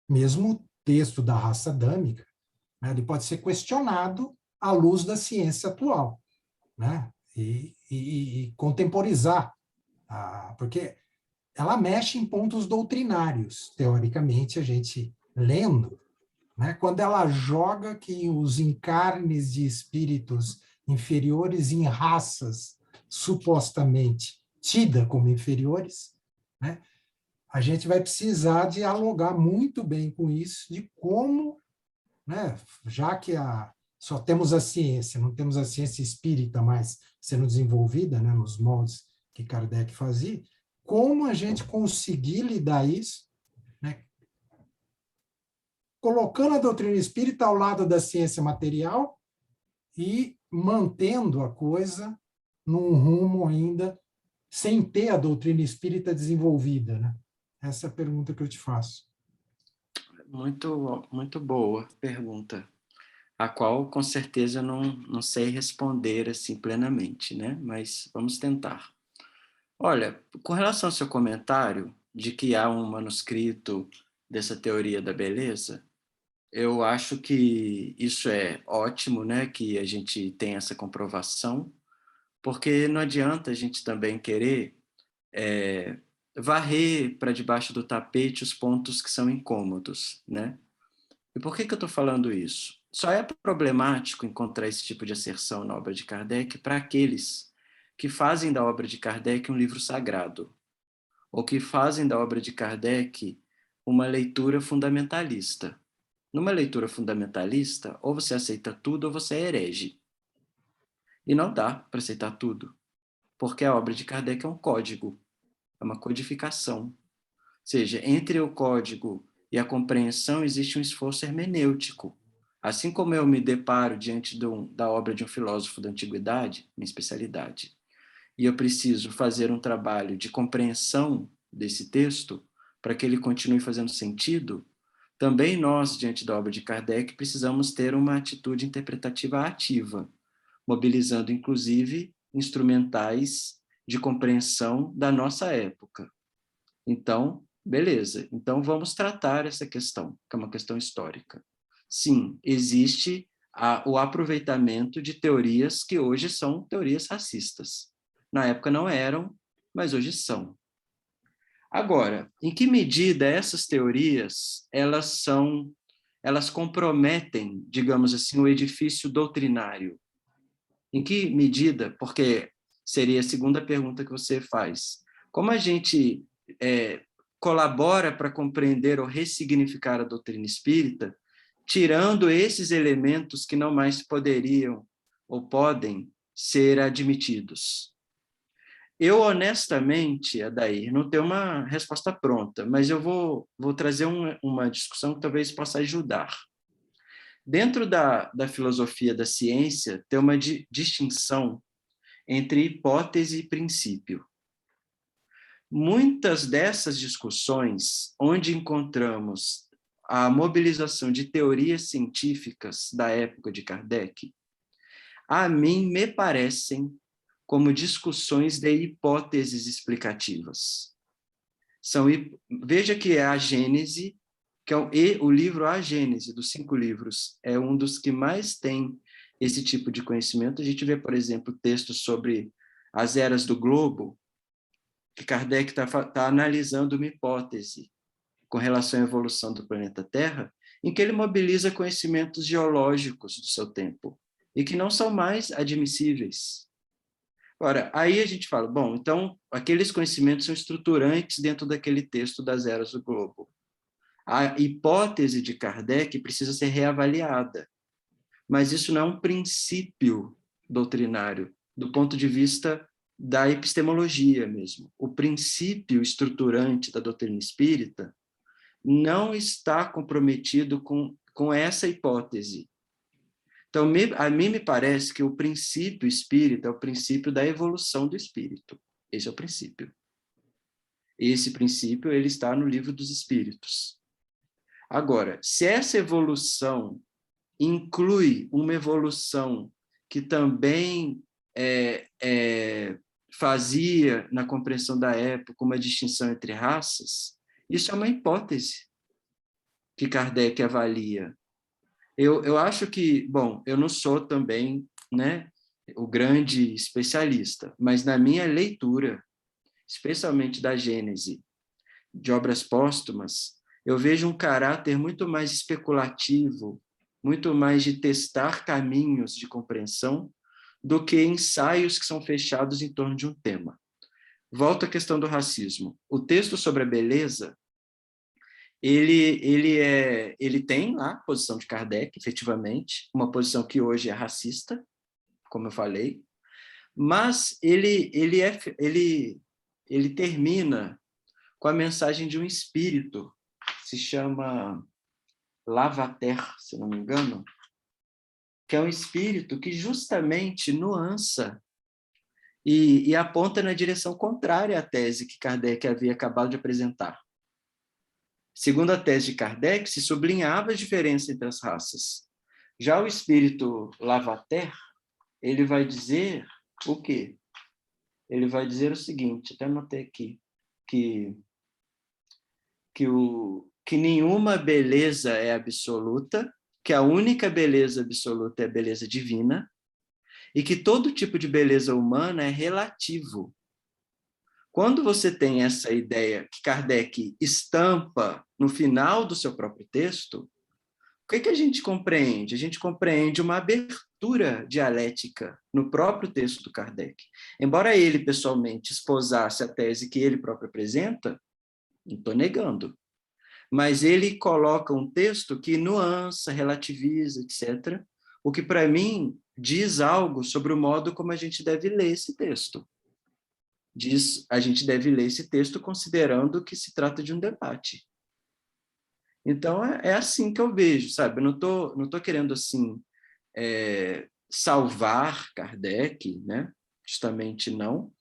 Mesmo o texto da raça adâmica, né, ele pode ser questionado à luz da ciência atual, né, e contemporizar, porque ela mexe em pontos doutrinários, teoricamente, a gente lendo, né, quando ela joga que os encarnes de espíritos inferiores em raças supostamente tidas como inferiores, né, a gente vai precisar dialogar muito bem com isso, de como, né, já que só temos a ciência, não temos a ciência espírita mais sendo desenvolvida, né, nos moldes que Kardec fazia, como a gente conseguir lidar isso, né, colocando a doutrina espírita ao lado da ciência material e mantendo a coisa num rumo ainda sem ter a doutrina espírita desenvolvida, né? Essa é a pergunta que eu te faço. Muito, muito boa pergunta, a qual com certeza não sei responder assim plenamente, né? Mas vamos tentar. Olha, com relação ao seu comentário de que há um manuscrito dessa teoria da beleza, eu acho que isso é ótimo, né? Que a gente tem essa comprovação, porque não adianta a gente também querer varrer para debaixo do tapete os pontos que são incômodos, né? E por que eu estou falando isso? Só é problemático encontrar esse tipo de asserção na obra de Kardec para aqueles que fazem da obra de Kardec um livro sagrado, ou que fazem da obra de Kardec uma leitura fundamentalista. Numa leitura fundamentalista, ou você aceita tudo ou você é herege. E não dá para aceitar tudo, porque a obra de Kardec é um código, é uma codificação. Ou seja, entre o código e a compreensão existe um esforço hermenêutico. Assim como eu me deparo diante da obra de um filósofo da antiguidade, minha especialidade, e eu preciso fazer um trabalho de compreensão desse texto para que ele continue fazendo sentido, também nós, diante da obra de Kardec, precisamos ter uma atitude interpretativa ativa, mobilizando, inclusive, instrumentais de compreensão da nossa época. Então, beleza. Então, vamos tratar essa questão, que é uma questão histórica. Sim, existe o aproveitamento de teorias que hoje são teorias racistas. Na época não eram, mas hoje são. Agora, em que medida essas teorias elas comprometem, digamos assim, o edifício doutrinário? Em que medida? Porque seria a segunda pergunta que você faz. Como a gente colabora para compreender ou ressignificar a doutrina espírita, tirando esses elementos que não mais poderiam ou podem ser admitidos? Eu, honestamente, Adair, não tenho uma resposta pronta, mas eu vou trazer uma discussão que talvez possa ajudar. Dentro da filosofia da ciência, tem uma distinção entre hipótese e princípio. Muitas dessas discussões, onde encontramos a mobilização de teorias científicas da época de Kardec, a mim me parecem como discussões de hipóteses explicativas. Veja que a Gênese, que é o livro A Gênese, dos 5 livros, é um dos que mais tem esse tipo de conhecimento. A gente vê, por exemplo, textos sobre as eras do globo, que Kardec está analisando uma hipótese com relação à evolução do planeta Terra, em que ele mobiliza conhecimentos geológicos do seu tempo, e que não são mais admissíveis. Ora, aí a gente fala, bom, então, aqueles conhecimentos são estruturantes dentro daquele texto das eras do globo. A hipótese de Kardec precisa ser reavaliada, mas isso não é um princípio doutrinário, do ponto de vista da epistemologia mesmo. O princípio estruturante da doutrina espírita não está comprometido com essa hipótese. Então, a mim me parece que o princípio espírita é o princípio da evolução do espírito. Esse é o princípio. Esse princípio ele está no Livro dos Espíritos. Agora, se essa evolução inclui uma evolução que também fazia, na compreensão da época, uma distinção entre raças, isso é uma hipótese que Kardec avalia. Eu acho que, bom, eu não sou também, né, o grande especialista, mas na minha leitura, especialmente da Gênese, de obras póstumas, eu vejo um caráter muito mais especulativo, muito mais de testar caminhos de compreensão do que ensaios que são fechados em torno de um tema. Volto à questão do racismo. O texto sobre a beleza, ele tem lá a posição de Kardec, efetivamente, uma posição que hoje é racista, como eu falei, mas ele termina com a mensagem de um espírito, se chama Lavater, se não me engano, que é um espírito que justamente nuança e aponta na direção contrária à tese que Kardec havia acabado de apresentar. Segundo a tese de Kardec, se sublinhava a diferença entre as raças. Já o espírito Lavater, ele vai dizer o quê? Ele vai dizer o seguinte, até anotei aqui, que nenhuma beleza é absoluta, que a única beleza absoluta é a beleza divina, e que todo tipo de beleza humana é relativo. Quando você tem essa ideia que Kardec estampa no final do seu próprio texto, o que a gente compreende? A gente compreende uma abertura dialética no próprio texto do Kardec. Embora ele, pessoalmente, esposasse a tese que ele próprio apresenta, não estou negando, mas ele coloca um texto que nuança, relativiza, etc., o que, para mim, diz algo sobre o modo como a gente deve ler esse texto. A gente deve ler esse texto considerando que se trata de um debate. Então, é assim que eu vejo, sabe? Eu não tô querendo, assim, salvar Kardec, né? Justamente não,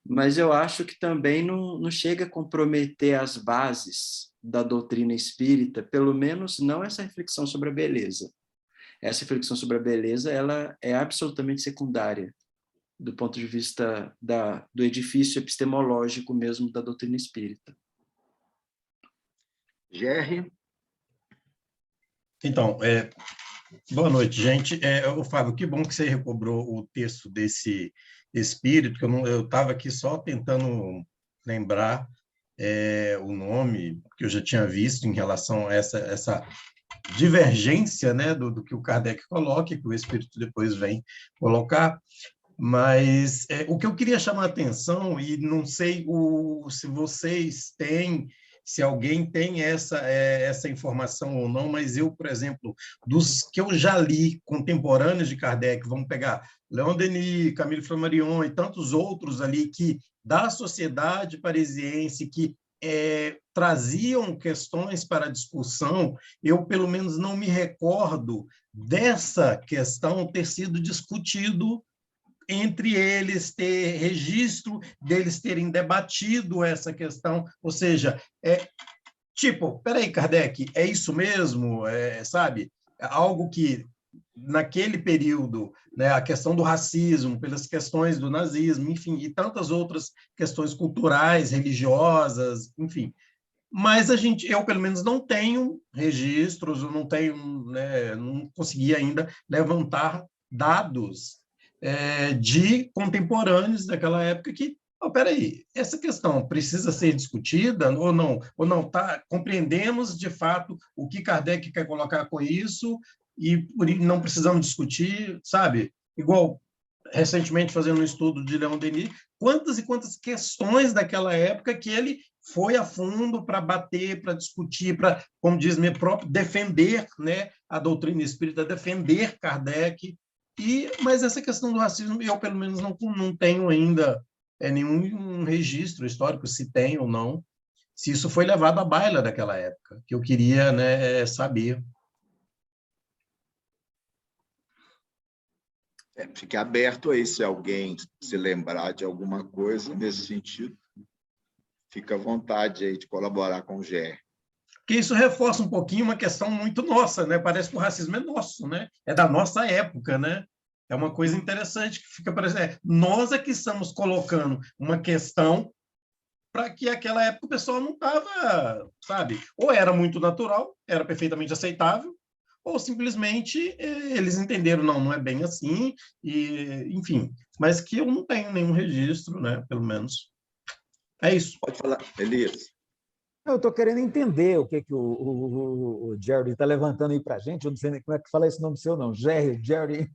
mas eu acho que também não chega a comprometer as bases da doutrina espírita, pelo menos não essa reflexão sobre a beleza. Essa reflexão sobre a beleza, ela é absolutamente secundária, do ponto de vista do edifício epistemológico mesmo da doutrina espírita. Gerry? Então, boa noite, gente. Fábio, que bom que você recobrou o texto desse espírito, que eu estava aqui só tentando lembrar o nome que eu já tinha visto em relação a essa divergência, né, do que o Kardec coloca, que o espírito depois vem colocar. Mas o que eu queria chamar a atenção, e não sei se vocês têm, se alguém tem essa informação ou não, mas eu, por exemplo, dos que eu já li contemporâneos de Kardec, vamos pegar Leon Denis, Camille Flammarion e tantos outros ali que da sociedade parisiense que traziam questões para a discussão, eu pelo menos não me recordo dessa questão ter sido discutido entre eles, ter registro deles terem debatido essa questão, ou seja, peraí, Kardec, é isso mesmo? Sabe? Algo que, naquele período, né, a questão do racismo, pelas questões do nazismo, enfim, e tantas outras questões culturais, religiosas, enfim. Mas eu, pelo menos, não tenho registros, eu não tenho, né, não consegui ainda levantar dados de contemporâneos daquela época que, peraí, essa questão precisa ser discutida ou não? Compreendemos, de fato, o que Kardec quer colocar com isso e não precisamos discutir, sabe? Igual, recentemente, fazendo um estudo de Leon Denis, quantas e quantas questões daquela época que ele foi a fundo para bater, para discutir, para, como diz meu próprio, defender, né, a doutrina espírita, defender Kardec. Mas essa questão do racismo, eu, pelo menos, não tenho ainda nenhum registro histórico, se tem ou não, se isso foi levado à baila daquela época, que eu queria, né, saber. Fique aberto aí, se alguém se lembrar de alguma coisa nesse sentido, fica à vontade aí de colaborar com o GR. Porque isso reforça um pouquinho uma questão muito nossa, né? Parece que o racismo é nosso, né? É da nossa época, né? É uma coisa interessante que fica parecendo. Nós é que estamos colocando uma questão para que aquela época o pessoal não estava, sabe? Ou era muito natural, era perfeitamente aceitável, ou simplesmente eles entenderam, não é bem assim, enfim. Mas que eu não tenho nenhum registro, né? Pelo menos. É isso. Pode falar, Elias. Eu estou querendo entender o que o Jerry está levantando aí para a gente. Eu não sei nem como é que fala esse nome seu, não. Jerry.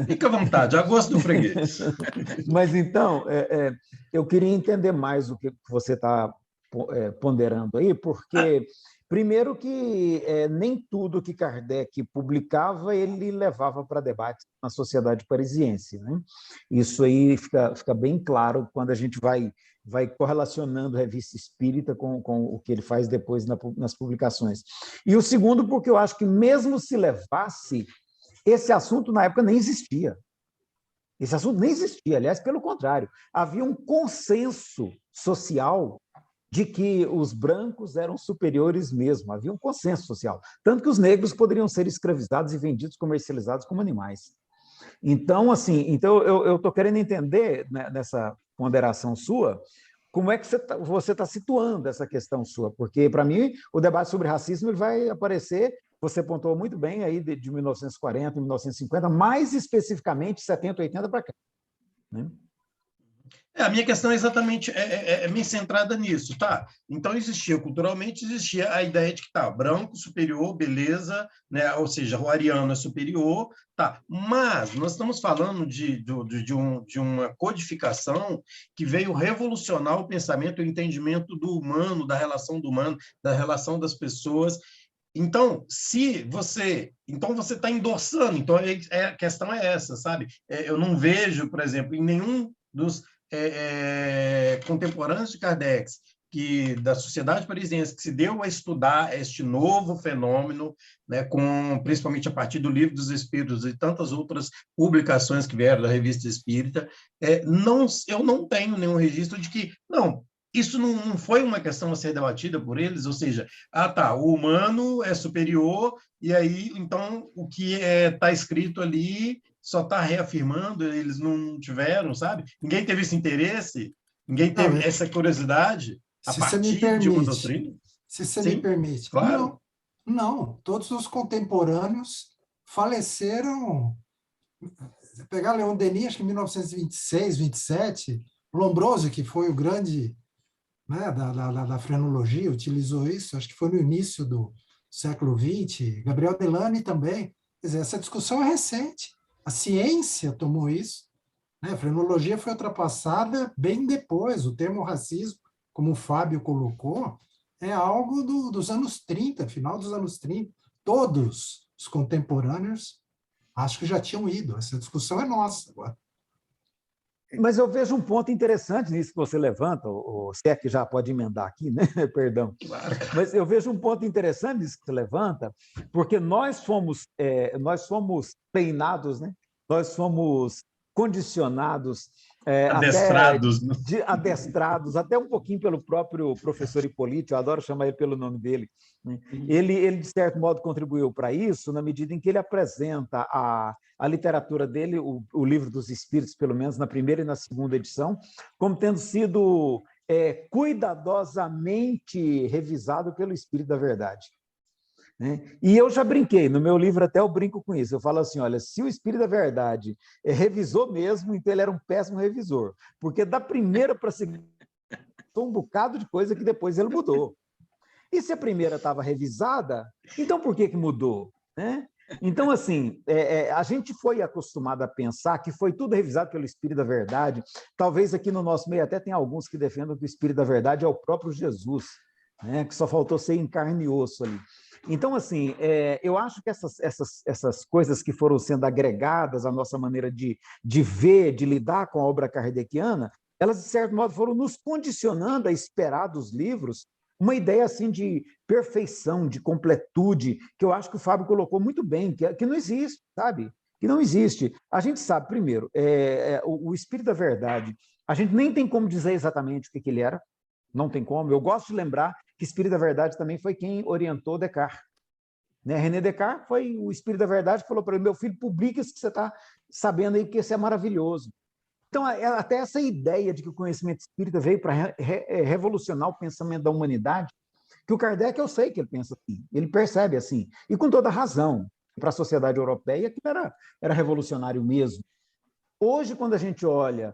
Fica à vontade, a gosto do freguês. Mas, então, eu queria entender mais o que você está ponderando aí, porque, primeiro, que nem tudo que Kardec publicava ele levava para debate na sociedade parisiense, né? Isso aí fica bem claro quando a gente vai correlacionando a Revista Espírita com o que ele faz depois nas publicações. E o segundo, porque eu acho que mesmo se levasse, esse assunto na época nem existia. Esse assunto nem existia, aliás, pelo contrário. Havia um consenso social de que os brancos eram superiores mesmo, havia um consenso social. Tanto que os negros poderiam ser escravizados e vendidos, comercializados como animais. Então, assim, eu estou querendo entender, né, nessa ponderação sua, como é que você tá situando essa questão sua, porque, para mim, o debate sobre racismo ele vai aparecer, você pontuou muito bem, aí de 1940, 1950, mais especificamente 70, 80 para cá. Né? A minha questão é exatamente bem centrada nisso, tá? Então, culturalmente, existia a ideia de que tá, branco, superior, beleza, né? Ou seja, o ariano é superior, tá? Mas nós estamos falando de uma codificação que veio revolucionar o pensamento e o entendimento do humano, da relação do humano, da relação das pessoas. Então, você está endossando, então a questão é essa, sabe? Eu não vejo, por exemplo, em nenhum dos contemporâneos de Kardec, da sociedade parisiense, que se deu a estudar este novo fenômeno, né, principalmente a partir do Livro dos Espíritos e tantas outras publicações que vieram da Revista Espírita, eu não tenho nenhum registro de que, não, isso não foi uma questão a ser debatida por eles, ou seja, o humano é superior, e aí, então, o que está escrito ali só está reafirmando, eles não tiveram, sabe? Ninguém teve esse interesse, ninguém teve essa curiosidade a partir de uma doutrina. Se você me permite. Claro. Não, todos os contemporâneos faleceram. Pegar Leon Denis, acho que em 1926, 27, Lombroso, que foi o grande, né, da frenologia, utilizou isso, acho que foi no início do século XX, Gabriel Delany também. Quer dizer, essa discussão é recente. A ciência tomou isso, né? A frenologia foi ultrapassada bem depois. O termo racismo, como o Fábio colocou, é algo dos anos 30, final dos anos 30. Todos os contemporâneos acho que já tinham ido. Essa discussão é nossa agora. Mas eu vejo um ponto interessante nisso que você levanta, se é que já pode emendar aqui, né? Perdão. Claro. Mas eu vejo um ponto interessante nisso que você levanta, porque nós fomos treinados, né? Nós fomos condicionados, adestrados, até um pouquinho pelo próprio professor Hipólito, eu adoro chamar ele pelo nome dele. Né? Ele, de certo modo, contribuiu para isso, na medida em que ele apresenta a literatura dele, o Livro dos Espíritos, pelo menos na primeira e na segunda edição, como tendo sido cuidadosamente revisado pelo Espírito da Verdade. Né? E eu já brinquei, no meu livro até eu brinco com isso, eu falo assim, olha, se o Espírito da Verdade revisou mesmo, então ele era um péssimo revisor, porque da primeira para a segunda, um bocado de coisa que depois ele mudou. E se a primeira estava revisada, então por que mudou? Né? Então, assim, a gente foi acostumado a pensar que foi tudo revisado pelo Espírito da Verdade. Talvez aqui no nosso meio até tem alguns que defendam que o Espírito da Verdade é o próprio Jesus, né? Que só faltou ser em carne e osso ali. Então, assim, eu acho que essas coisas que foram sendo agregadas à nossa maneira de ver, de lidar com a obra kardeciana, elas, de certo modo, foram nos condicionando a esperar dos livros uma ideia assim de perfeição, de completude, que eu acho que o Fábio colocou muito bem, que não existe, sabe? Que não existe. A gente sabe, primeiro, o Espírito da Verdade, a gente nem tem como dizer exatamente o que ele era, não tem como. Eu gosto de lembrar que Espírito da Verdade também foi quem orientou Descartes. Né? René Descartes foi o Espírito da Verdade que falou para ele: meu filho, publica isso que você está sabendo aí, porque isso é maravilhoso. Então, até essa ideia de que o conhecimento espírita veio para revolucionar o pensamento da humanidade, que o Kardec, eu sei que ele pensa assim, ele percebe assim, e com toda razão. Para a sociedade europeia, aquilo era revolucionário mesmo. Hoje, quando a gente olha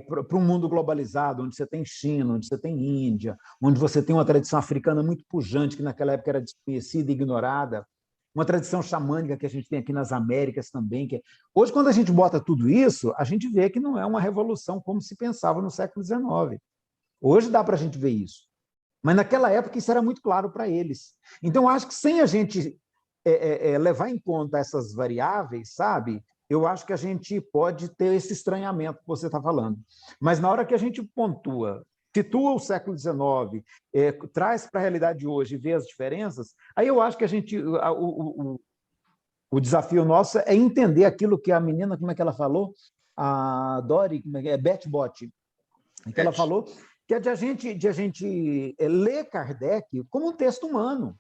para um mundo globalizado, onde você tem China, onde você tem Índia, onde você tem uma tradição africana muito pujante, que naquela época era desconhecida e ignorada, uma tradição xamânica que a gente tem aqui nas Américas também. Hoje, quando a gente bota tudo isso, a gente vê que não é uma revolução como se pensava no século XIX. Hoje dá para a gente ver isso. Mas naquela época isso era muito claro para eles. Então, acho que sem a gente levar em conta essas variáveis, sabe? Eu acho que a gente pode ter esse estranhamento que você está falando. Mas na hora que a gente pontua, situa o século XIX, traz para a realidade de hoje e vê as diferenças, aí eu acho que o desafio nosso é entender aquilo que a menina, como é que ela falou? A Dori, Beth Bott, que ela falou, que é de a gente ler Kardec como um texto humano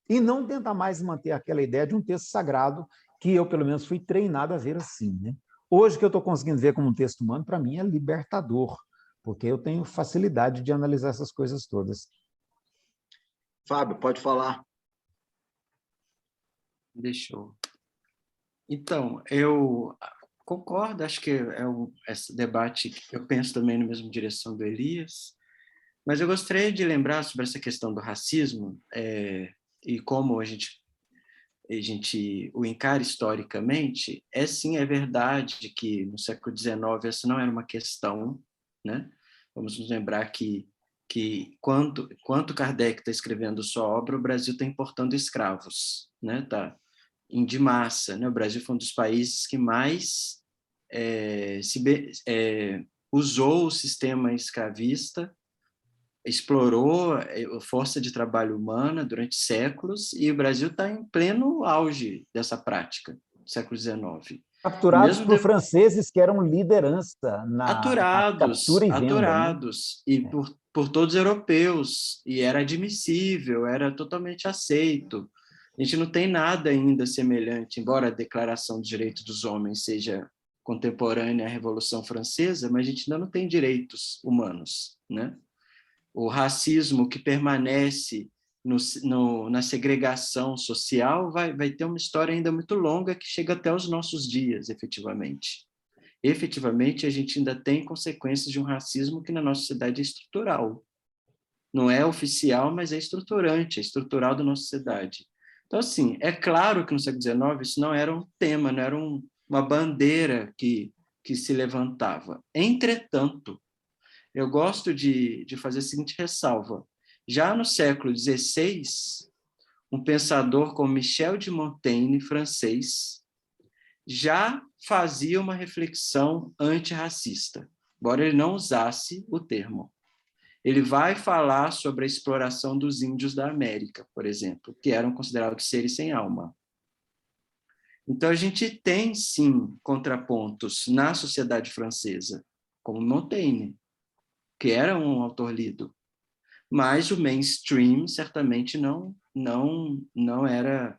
e não tentar mais manter aquela ideia de um texto sagrado que eu, pelo menos, fui treinado a ver assim. Né? Hoje, que eu estou conseguindo ver como um texto humano, para mim é libertador, porque eu tenho facilidade de analisar essas coisas todas. Fábio, pode falar. Deixa eu... Então, eu concordo, acho que esse debate, eu penso também na mesma direção do Elias, mas eu gostaria de lembrar sobre essa questão do racismo e como a gente o encara historicamente. Sim, é verdade que no século XIX essa não era uma questão, né? Vamos nos lembrar que quanto Kardec está escrevendo sua obra, o Brasil está importando escravos, né? Tá de massa, né? O Brasil foi um dos países que mais usou o sistema escravista, explorou a força de trabalho humana durante séculos, e o Brasil está em pleno auge dessa prática, no século XIX. Capturados por franceses que eram liderança na captura e venda. Aturados, né? E por todos os europeus, e era admissível, era totalmente aceito. A gente não tem nada ainda semelhante, embora a Declaração dos Direitos dos Homens seja contemporânea à Revolução Francesa, mas a gente ainda não tem direitos humanos, né? O racismo que permanece na segregação social vai ter uma história ainda muito longa que chega até os nossos dias, efetivamente. Efetivamente, a gente ainda tem consequências de um racismo que na nossa sociedade é estrutural. Não é oficial, mas é estruturante, é estrutural da nossa sociedade. Então, assim, é claro que no século XIX isso não era um tema, não era uma bandeira que se levantava. Entretanto, eu gosto de fazer a seguinte ressalva. Já no século XVI, um pensador como Michel de Montaigne, francês, já fazia uma reflexão antirracista, embora ele não usasse o termo. Ele vai falar sobre a exploração dos índios da América, por exemplo, que eram considerados seres sem alma. Então, a gente tem, sim, contrapontos na sociedade francesa, como Montaigne, que era um autor lido, mas o mainstream certamente não era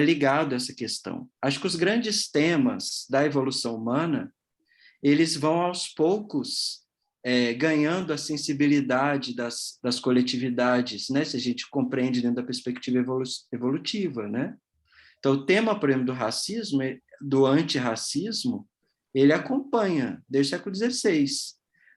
ligado a essa questão. Acho que os grandes temas da evolução humana, eles vão aos poucos ganhando a sensibilidade das coletividades, né? Se a gente compreende dentro da perspectiva evolutiva, né? Então, o tema, por exemplo, do racismo, do antirracismo, ele acompanha desde o século XVI,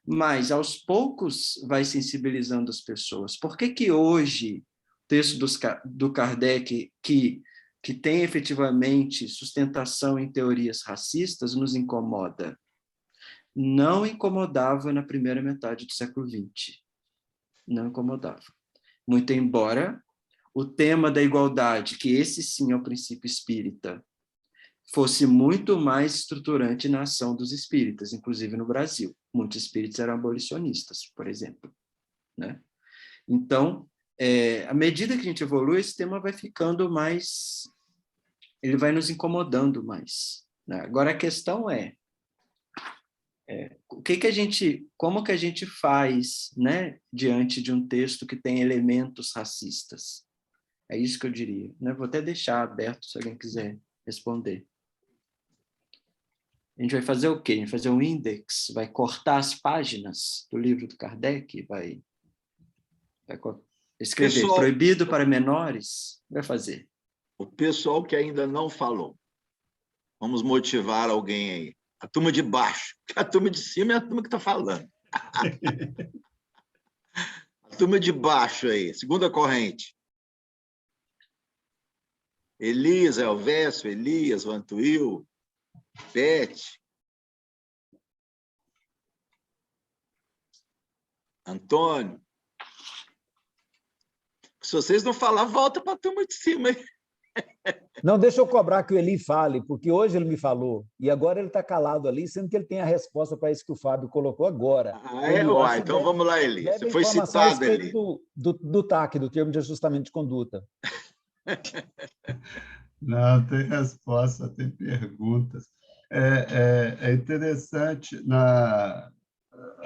mas aos poucos vai sensibilizando as pessoas. Por que hoje o texto do Kardec, que que tem efetivamente sustentação em teorias racistas nos incomoda. Não incomodava na primeira metade do século XX. Não incomodava. Muito embora o tema da igualdade, que esse sim é o princípio espírita, fosse muito mais estruturante na ação dos espíritas, inclusive no Brasil. Muitos espíritas eram abolicionistas, por exemplo, né? Então, à medida que a gente evolui, esse tema vai ficando mais... ele vai nos incomodando mais, né? Agora, a questão como que a gente faz, né, diante de um texto que tem elementos racistas? É isso que eu diria, né? Vou até deixar aberto se alguém quiser responder. A gente vai fazer o quê? A gente vai fazer um index, vai cortar as páginas do livro do Kardec, vai escrever Pessoal, proibido para menores, vai fazer. o pessoal que ainda não falou, vamos motivar alguém aí. A turma de baixo, a turma de cima é a turma que está falando. A turma de baixo aí, segunda corrente. Elias, Elvésio, Elias, Vantuil, Bete, Antônio. Se vocês não falar, volta para a turma de cima aí. Não, deixa eu cobrar que o Eli fale, porque hoje ele me falou, e agora ele está calado ali, sendo que ele tem a resposta para isso que o Fábio colocou agora. Eli, então vamos lá, Eli. Você foi citado, Eli. Do TAC, do termo de ajustamento de conduta. Não, tem resposta, tem perguntas. É interessante,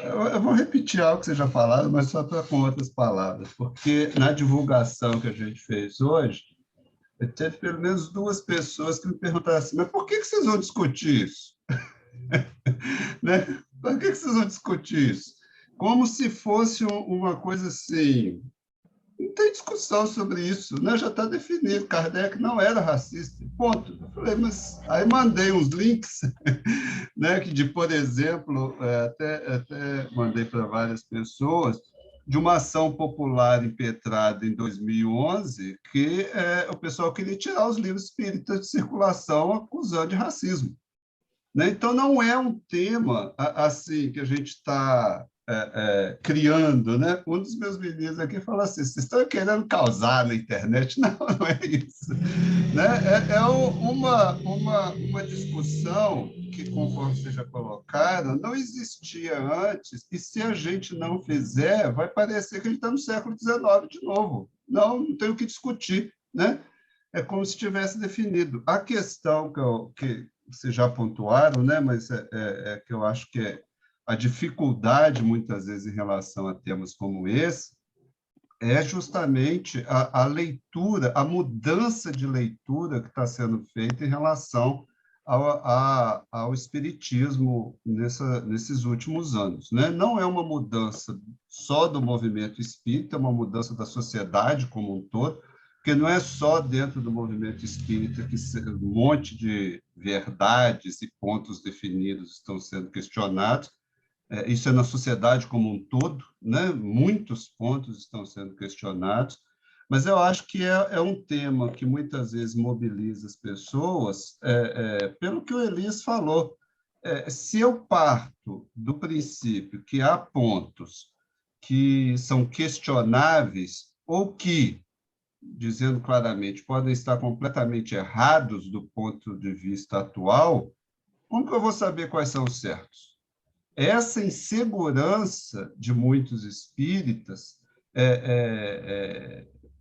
eu vou repetir algo que você já falaram, mas só com outras palavras, porque na divulgação que a gente fez hoje, teve pelo menos 2 pessoas que me perguntaram assim, mas por que vocês vão discutir isso? Né? Por que vocês vão discutir isso? Como se fosse uma coisa assim... Não tem discussão sobre isso, né? Já está definido. Kardec não era racista, ponto. Eu falei, mas aí mandei uns links, né? Que por exemplo, até mandei para várias pessoas, de uma ação popular impetrada em 2011, que o pessoal queria tirar os livros espíritas de circulação acusando de racismo. Né? Então, não é um tema assim que a gente está criando. Né? Um dos meus meninos aqui falou assim, vocês estão querendo causar na internet? Não, não é isso. Né? É uma discussão que, conforme vocês já colocaram, não existia antes, e se a gente não fizer, vai parecer que a gente está no século XIX de novo. Não tem o que discutir. Né? É como se tivesse definido. A questão que vocês já pontuaram, né? Mas que eu acho que a dificuldade, muitas vezes, em relação a temas como esse, é justamente a leitura, a mudança de leitura que está sendo feita em relação ao espiritismo nesses últimos anos. Né? Não é uma mudança só do movimento espírita, é uma mudança da sociedade como um todo, porque não é só dentro do movimento espírita que um monte de verdades e pontos definidos estão sendo questionados, isso é na sociedade como um todo, né? Muitos pontos estão sendo questionados, mas eu acho que é um tema que muitas vezes mobiliza as pessoas, pelo que o Elias falou. Se eu parto do princípio que há pontos que são questionáveis ou que, dizendo claramente, podem estar completamente errados do ponto de vista atual, como que eu vou saber quais são os certos? Essa insegurança de muitos espíritas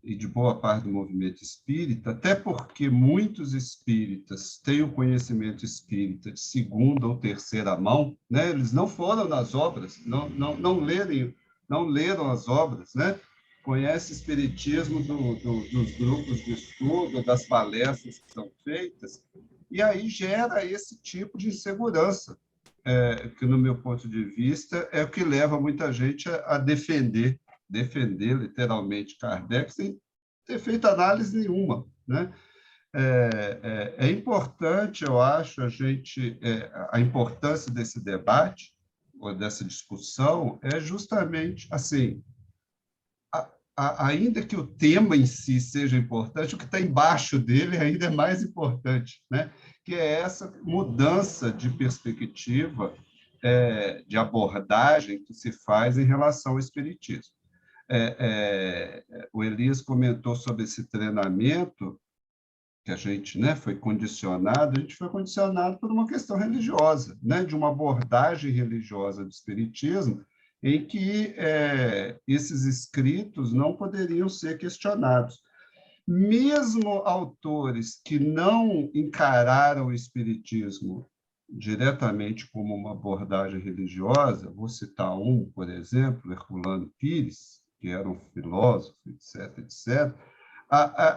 e de boa parte do movimento espírita, até porque muitos espíritas têm o conhecimento espírita de segunda ou terceira mão, né? Eles não foram nas obras, não leram as obras, né? Conhece o espiritismo dos grupos de estudo, das palestras que são feitas, e aí gera esse tipo de insegurança, que, no meu ponto de vista, é o que leva muita gente a defender literalmente Kardec, sem ter feito análise nenhuma. Né? É importante, eu acho, a importância desse debate, ou dessa discussão, é justamente assim, ainda que o tema em si seja importante, o que está embaixo dele ainda é mais importante, né? Que é essa mudança de perspectiva, de abordagem que se faz em relação ao espiritismo. O Elias comentou sobre esse treinamento que a gente, né, foi condicionado. A gente foi condicionado por uma questão religiosa, né, de uma abordagem religiosa do espiritismo, em que esses escritos não poderiam ser questionados. Mesmo autores que não encararam o espiritismo diretamente como uma abordagem religiosa, vou citar um, por exemplo, Herculano Pires, que era um filósofo, etc., etc.,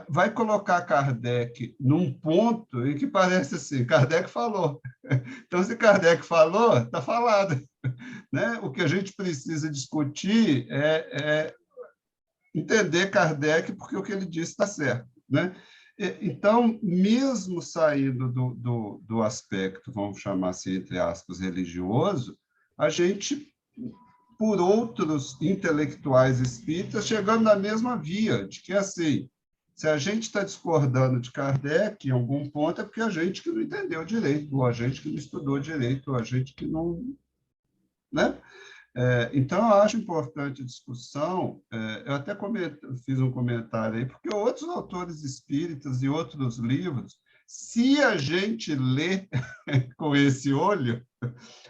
vai colocar Kardec num ponto em que parece assim, Kardec falou. Então, se Kardec falou, está falado. Né? O que a gente precisa discutir é entender Kardec, porque o que ele disse está certo. Né? Então, mesmo saindo do aspecto, vamos chamar assim, entre aspas, religioso, a gente, por outros intelectuais espíritas, chegando na mesma via, de que, assim, se a gente está discordando de Kardec em algum ponto, é porque a gente que não entendeu direito, ou a gente que não estudou direito, ou a gente que não... Né? Então, eu acho importante a discussão. Eu até fiz um comentário aí, porque outros autores espíritas e outros livros, se a gente lê com esse olho,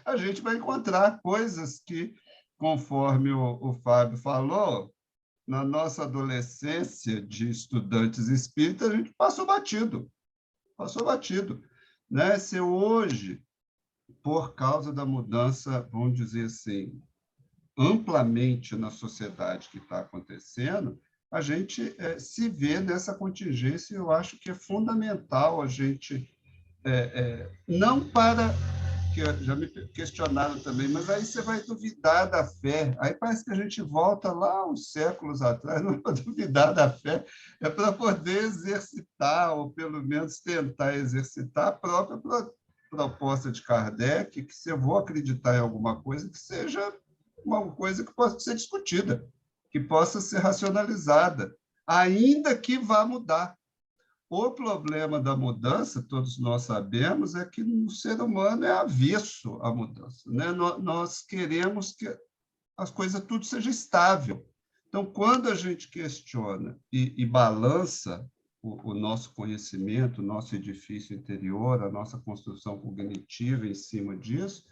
a gente vai encontrar coisas que, conforme o Fábio falou, na nossa adolescência de estudantes espíritas, a gente passou batido. Né? Se hoje, por causa da mudança, vamos dizer assim, amplamente na sociedade que está acontecendo, a gente se vê nessa contingência, e eu acho que é fundamental a gente, não para... que já me questionaram também, mas aí você vai duvidar da fé. Aí parece que a gente volta lá uns séculos atrás, não é para duvidar da fé, é para poder exercitar, ou pelo menos tentar exercitar a própria proposta de Kardec, que se eu vou acreditar em alguma coisa, que seja uma coisa que possa ser discutida, que possa ser racionalizada, ainda que vá mudar. O problema da mudança, todos nós sabemos, é que o ser humano é avesso à mudança. Né? Nós queremos que as coisas tudo seja estável. Então, quando a gente questiona e balança o nosso conhecimento, o nosso edifício interior, a nossa construção cognitiva em cima disso,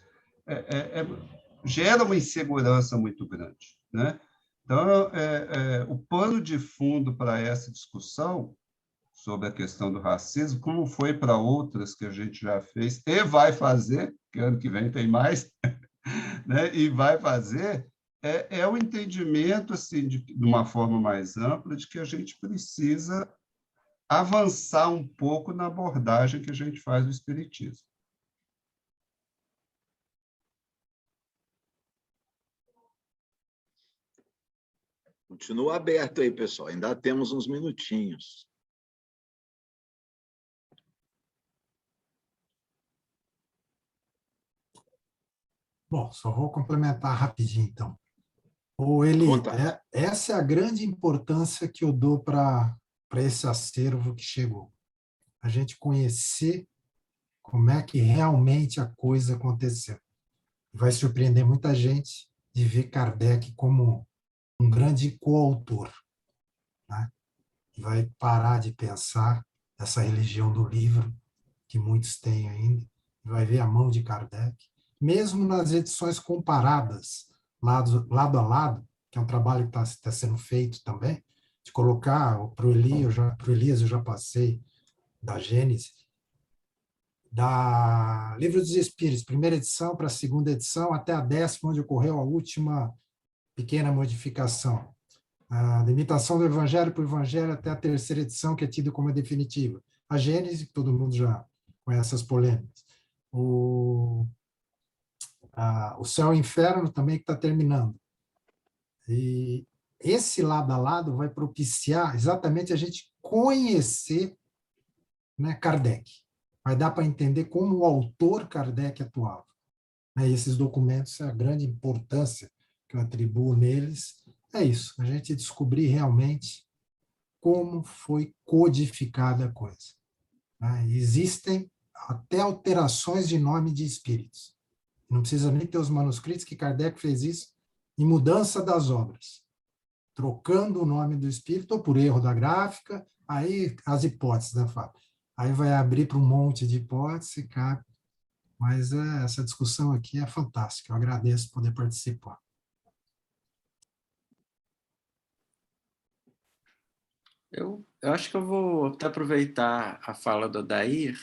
gera uma insegurança muito grande. Né? Então, o pano de fundo para essa discussão sobre a questão do racismo, como foi para outras que a gente já fez e vai fazer, que ano que vem tem mais, né? E vai fazer, o entendimento, assim, de uma forma mais ampla, de que a gente precisa avançar um pouco na abordagem que a gente faz do espiritismo. Continua aberto aí, pessoal. Ainda temos uns minutinhos. Bom, só vou complementar rapidinho, então. Eli, essa é a grande importância que eu dou para esse acervo que chegou. A gente conhecer como é que realmente a coisa aconteceu. Vai surpreender muita gente de ver Kardec como um grande coautor. Né? Vai parar de pensar essa religião do livro, que muitos têm ainda, vai ver a mão de Kardec, mesmo nas edições comparadas, lado a lado, que é um trabalho que está sendo feito também, de colocar, para o Elias eu já passei, da Gênese, da Livro dos Espíritos, primeira edição para a segunda edição, até a 10ª, onde ocorreu a última pequena modificação. A limitação do Evangelho para o Evangelho até a 3ª edição, que é tida como a definitiva. A Gênese, todo mundo já conhece as polêmicas. O Céu e o Inferno também, que está terminando. E esse lado a lado vai propiciar exatamente a gente conhecer, né, Kardec. Vai dar para entender como o autor Kardec atuava. E esses documentos, a grande importância que eu atribuo neles é isso, a gente descobrir realmente como foi codificada a coisa, né? Existem até alterações de nome de espíritos. Não precisa nem ter os manuscritos, que Kardec fez isso em Mudança das Obras, trocando o nome do espírito, ou por erro da gráfica, aí as hipóteses, né, Fábio? Aí vai abrir para um monte de hipóteses, cara. Mas essa discussão aqui é fantástica, eu agradeço poder participar. Eu acho que eu vou até aproveitar a fala do Odair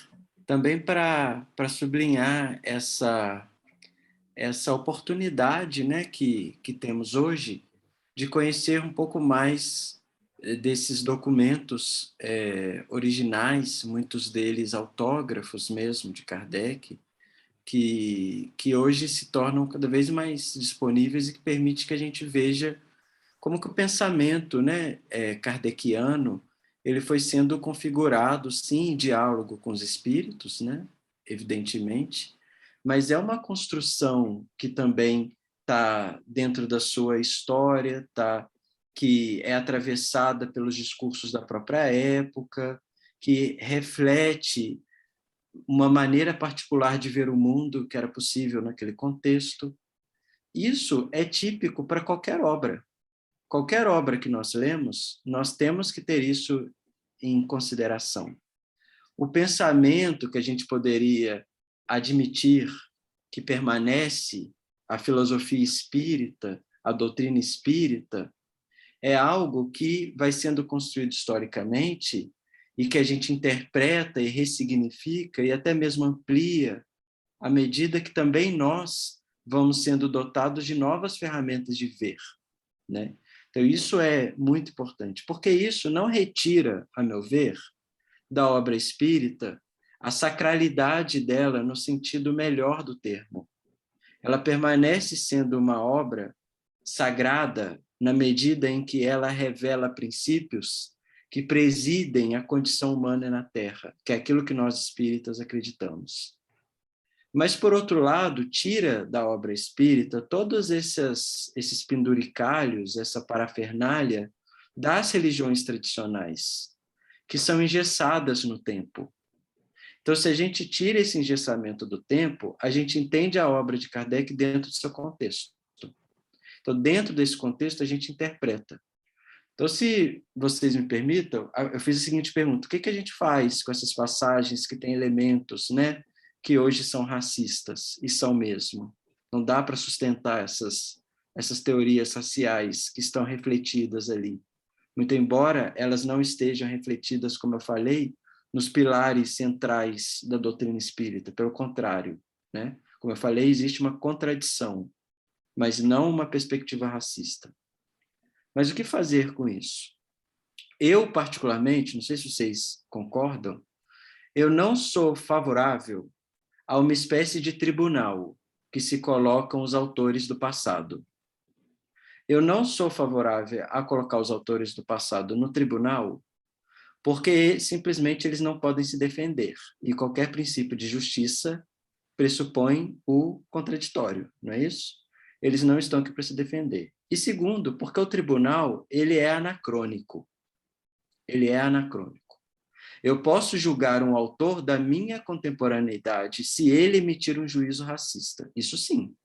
também para sublinhar essa oportunidade, né, que temos hoje de conhecer um pouco mais desses documentos originais, muitos deles autógrafos mesmo, de Kardec, que hoje se tornam cada vez mais disponíveis e que permite que a gente veja como que o pensamento, né, kardeciano, ele foi sendo configurado, sim, em diálogo com os espíritos, né, evidentemente, mas é uma construção que também está dentro da sua história, que é atravessada pelos discursos da própria época, que reflete uma maneira particular de ver o mundo que era possível naquele contexto. Isso é típico para qualquer obra. Qualquer obra que nós lemos, nós temos que ter isso em consideração. O pensamento que a gente poderia admitir que permanece a filosofia espírita, a doutrina espírita, é algo que vai sendo construído historicamente e que a gente interpreta e ressignifica e até mesmo amplia à medida que também nós vamos sendo dotados de novas ferramentas de ver, né? Então, isso é muito importante, porque isso não retira, a meu ver, da obra espírita a sacralidade dela no sentido melhor do termo. Ela permanece sendo uma obra sagrada na medida em que ela revela princípios que presidem a condição humana na Terra, que é aquilo que nós espíritas acreditamos. Mas, por outro lado, tira da obra espírita todos esses penduricalhos, essa parafernália das religiões tradicionais, que são engessadas no tempo. Então, se a gente tira esse engessamento do tempo, a gente entende a obra de Kardec dentro do seu contexto. Então, dentro desse contexto, a gente interpreta. Então, se vocês me permitam, eu fiz a seguinte pergunta: o que a gente faz com essas passagens que têm elementos, né, que hoje são racistas, e são mesmo? Não dá para sustentar essas teorias raciais que estão refletidas ali. Muito embora elas não estejam refletidas, como eu falei, nos pilares centrais da doutrina espírita, pelo contrário, né? Como eu falei, existe uma contradição, mas não uma perspectiva racista. Mas o que fazer com isso? Eu, particularmente, não sei se vocês concordam, eu não sou favorável a uma espécie de tribunal que se colocam os autores do passado. Eu não sou favorável a colocar os autores do passado no tribunal porque simplesmente eles não podem se defender. E qualquer princípio de justiça pressupõe o contraditório, não é isso? Eles não estão aqui para se defender. E segundo, porque o tribunal ele é anacrônico. Ele é anacrônico. Eu posso julgar um autor da minha contemporaneidade se ele emitir um juízo racista. Isso sim.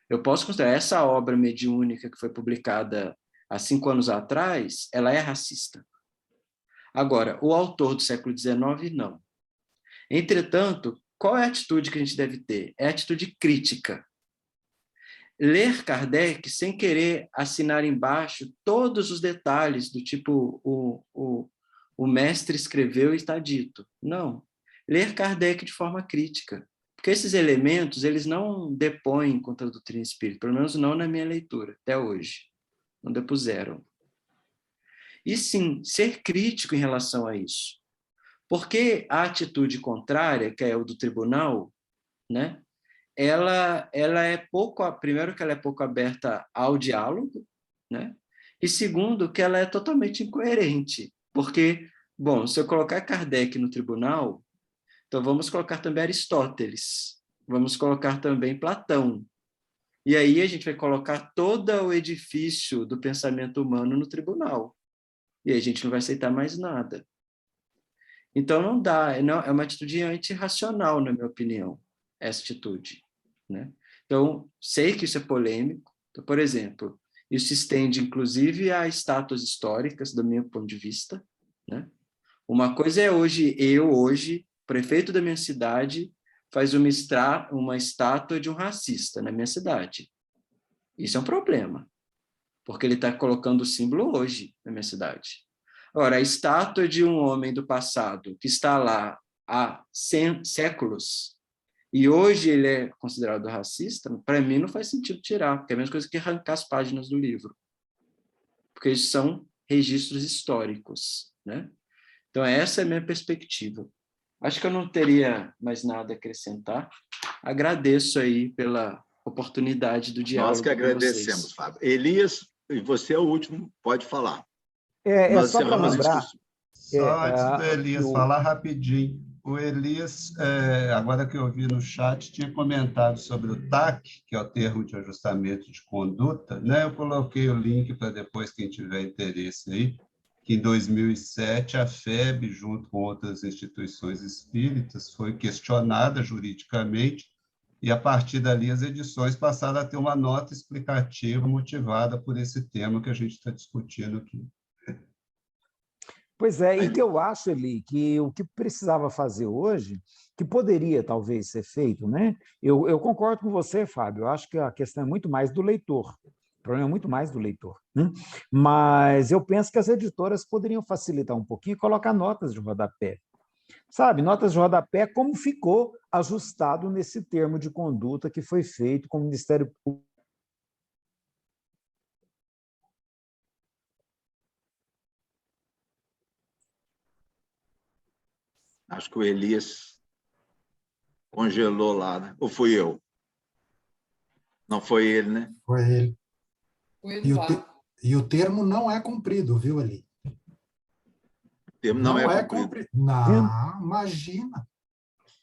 Eu posso considerar essa obra mediúnica que foi publicada há 5 anos atrás, ela é racista. Agora, o autor do século XIX, não. Entretanto, qual é a atitude que a gente deve ter? É a atitude crítica. Ler Kardec sem querer assinar embaixo todos os detalhes do tipo o mestre escreveu e está dito. Não. Ler Kardec de forma crítica. Porque esses elementos, eles não depõem contra a doutrina espírita, pelo menos não na minha leitura, até hoje. Não depuseram. E sim, ser crítico em relação a isso. Porque a atitude contrária, que é o do tribunal, né, ela é pouco, primeiro que ela é pouco aberta ao diálogo, né, e segundo que ela é totalmente incoerente. Porque, bom, se eu colocar Kardec no tribunal, então vamos colocar também Aristóteles, vamos colocar também Platão. E aí a gente vai colocar todo o edifício do pensamento humano no tribunal. E aí a gente não vai aceitar mais nada. Então não dá, é uma atitude antirracional, na minha opinião, essa atitude, né? Então, sei que isso é polêmico. Então, por exemplo, isso se estende, inclusive, a estátuas históricas, do meu ponto de vista, né? Uma coisa é hoje, prefeito da minha cidade, faz uma estátua de um racista na minha cidade. Isso é um problema, porque ele está colocando o símbolo hoje na minha cidade. Ora, a estátua de um homem do passado que está lá há séculos e hoje ele é considerado racista, para mim não faz sentido tirar, porque é a mesma coisa que arrancar as páginas do livro, porque eles são registros históricos, né? Então, essa é a minha perspectiva. Acho que eu não teria mais nada a acrescentar. Agradeço aí pela oportunidade do diálogo. Nós que agradecemos, Fábio. Elias, e você é o último, pode falar. Nós só para lembrar... Só antes do Elias falar rapidinho. O Elias, agora que eu vi no chat, tinha comentado sobre o TAC, que é o termo de ajustamento de conduta, né? Eu coloquei o link para depois quem tiver interesse aí, que em 2007 a FEB, junto com outras instituições espíritas, foi questionada juridicamente e, a partir dali, as edições passaram a ter uma nota explicativa motivada por esse tema que a gente está discutindo aqui. Pois é, e que eu acho, Eli, que o que precisava fazer hoje, que poderia talvez ser feito, né? Eu concordo com você, Fábio, eu acho que a questão é muito mais do leitor, o problema é muito mais do leitor, né? Mas eu penso que as editoras poderiam facilitar um pouquinho e colocar notas de rodapé. Sabe, notas de rodapé, como ficou ajustado nesse termo de conduta que foi feito com o Ministério Público. Acho que o Elias congelou lá, né? Ou fui eu? Não foi ele, né? Foi ele. E o termo não é cumprido, viu, Eli? O termo não é cumprido. Não, imagina.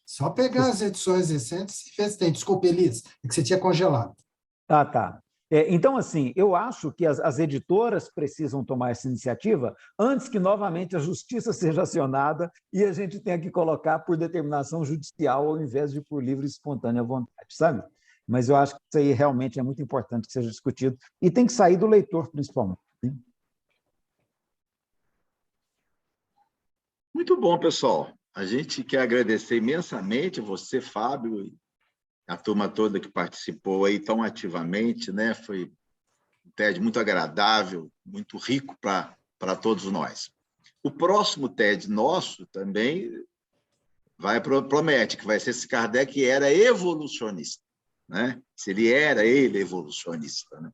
Só pegar as edições recentes e ver se tem. Desculpa, Elias, é que você tinha congelado. Ah, tá. Então, assim, eu acho que as editoras precisam tomar essa iniciativa antes que, novamente, a justiça seja acionada e a gente tenha que colocar por determinação judicial ao invés de por livre e espontânea vontade, sabe? Mas eu acho que isso aí realmente é muito importante que seja discutido e tem que sair do leitor, principalmente. Muito bom, pessoal. A gente quer agradecer imensamente você, Fábio, e a turma toda que participou aí tão ativamente, né? Foi um TED muito agradável, muito rico para todos nós. O próximo TED nosso também promete que vai ser se Kardec era evolucionista, né? Se ele evolucionista, né?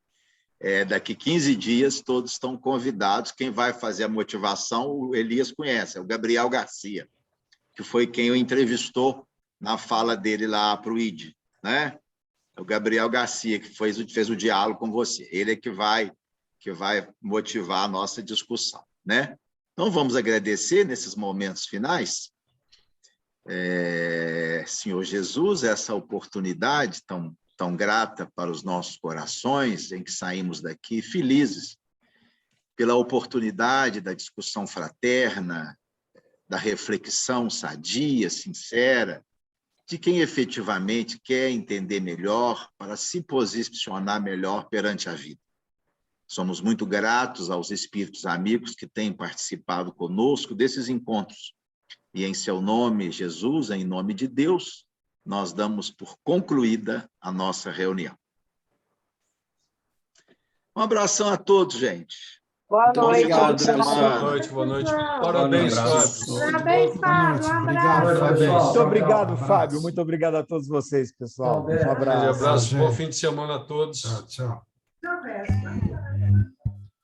Daqui 15 dias todos estão convidados. Quem vai fazer a motivação, o Elias conhece, é o Gabriel Garcia, que foi quem o entrevistou na fala dele lá para o ID, né? É o Gabriel Garcia, que fez o diálogo com você. Ele é que vai motivar a nossa discussão, né? Então, vamos agradecer nesses momentos finais, Senhor Jesus, essa oportunidade tão grata para os nossos corações, em que saímos daqui felizes pela oportunidade da discussão fraterna, da reflexão sadia, sincera, de quem efetivamente quer entender melhor para se posicionar melhor perante a vida. Somos muito gratos aos espíritos amigos que têm participado conosco desses encontros. E em seu nome, Jesus, em nome de Deus, nós damos por concluída a nossa reunião. Um abração a todos, gente. Boa noite. Obrigado, Boa noite. Parabéns, Fábio. Parabéns, Fábio. Obrigado, Fábio. Muito obrigado, Fábio. Muito obrigado a todos vocês, pessoal. Um abraço. Bom fim de semana a todos. Tchau, tchau. Tchau, Vespa.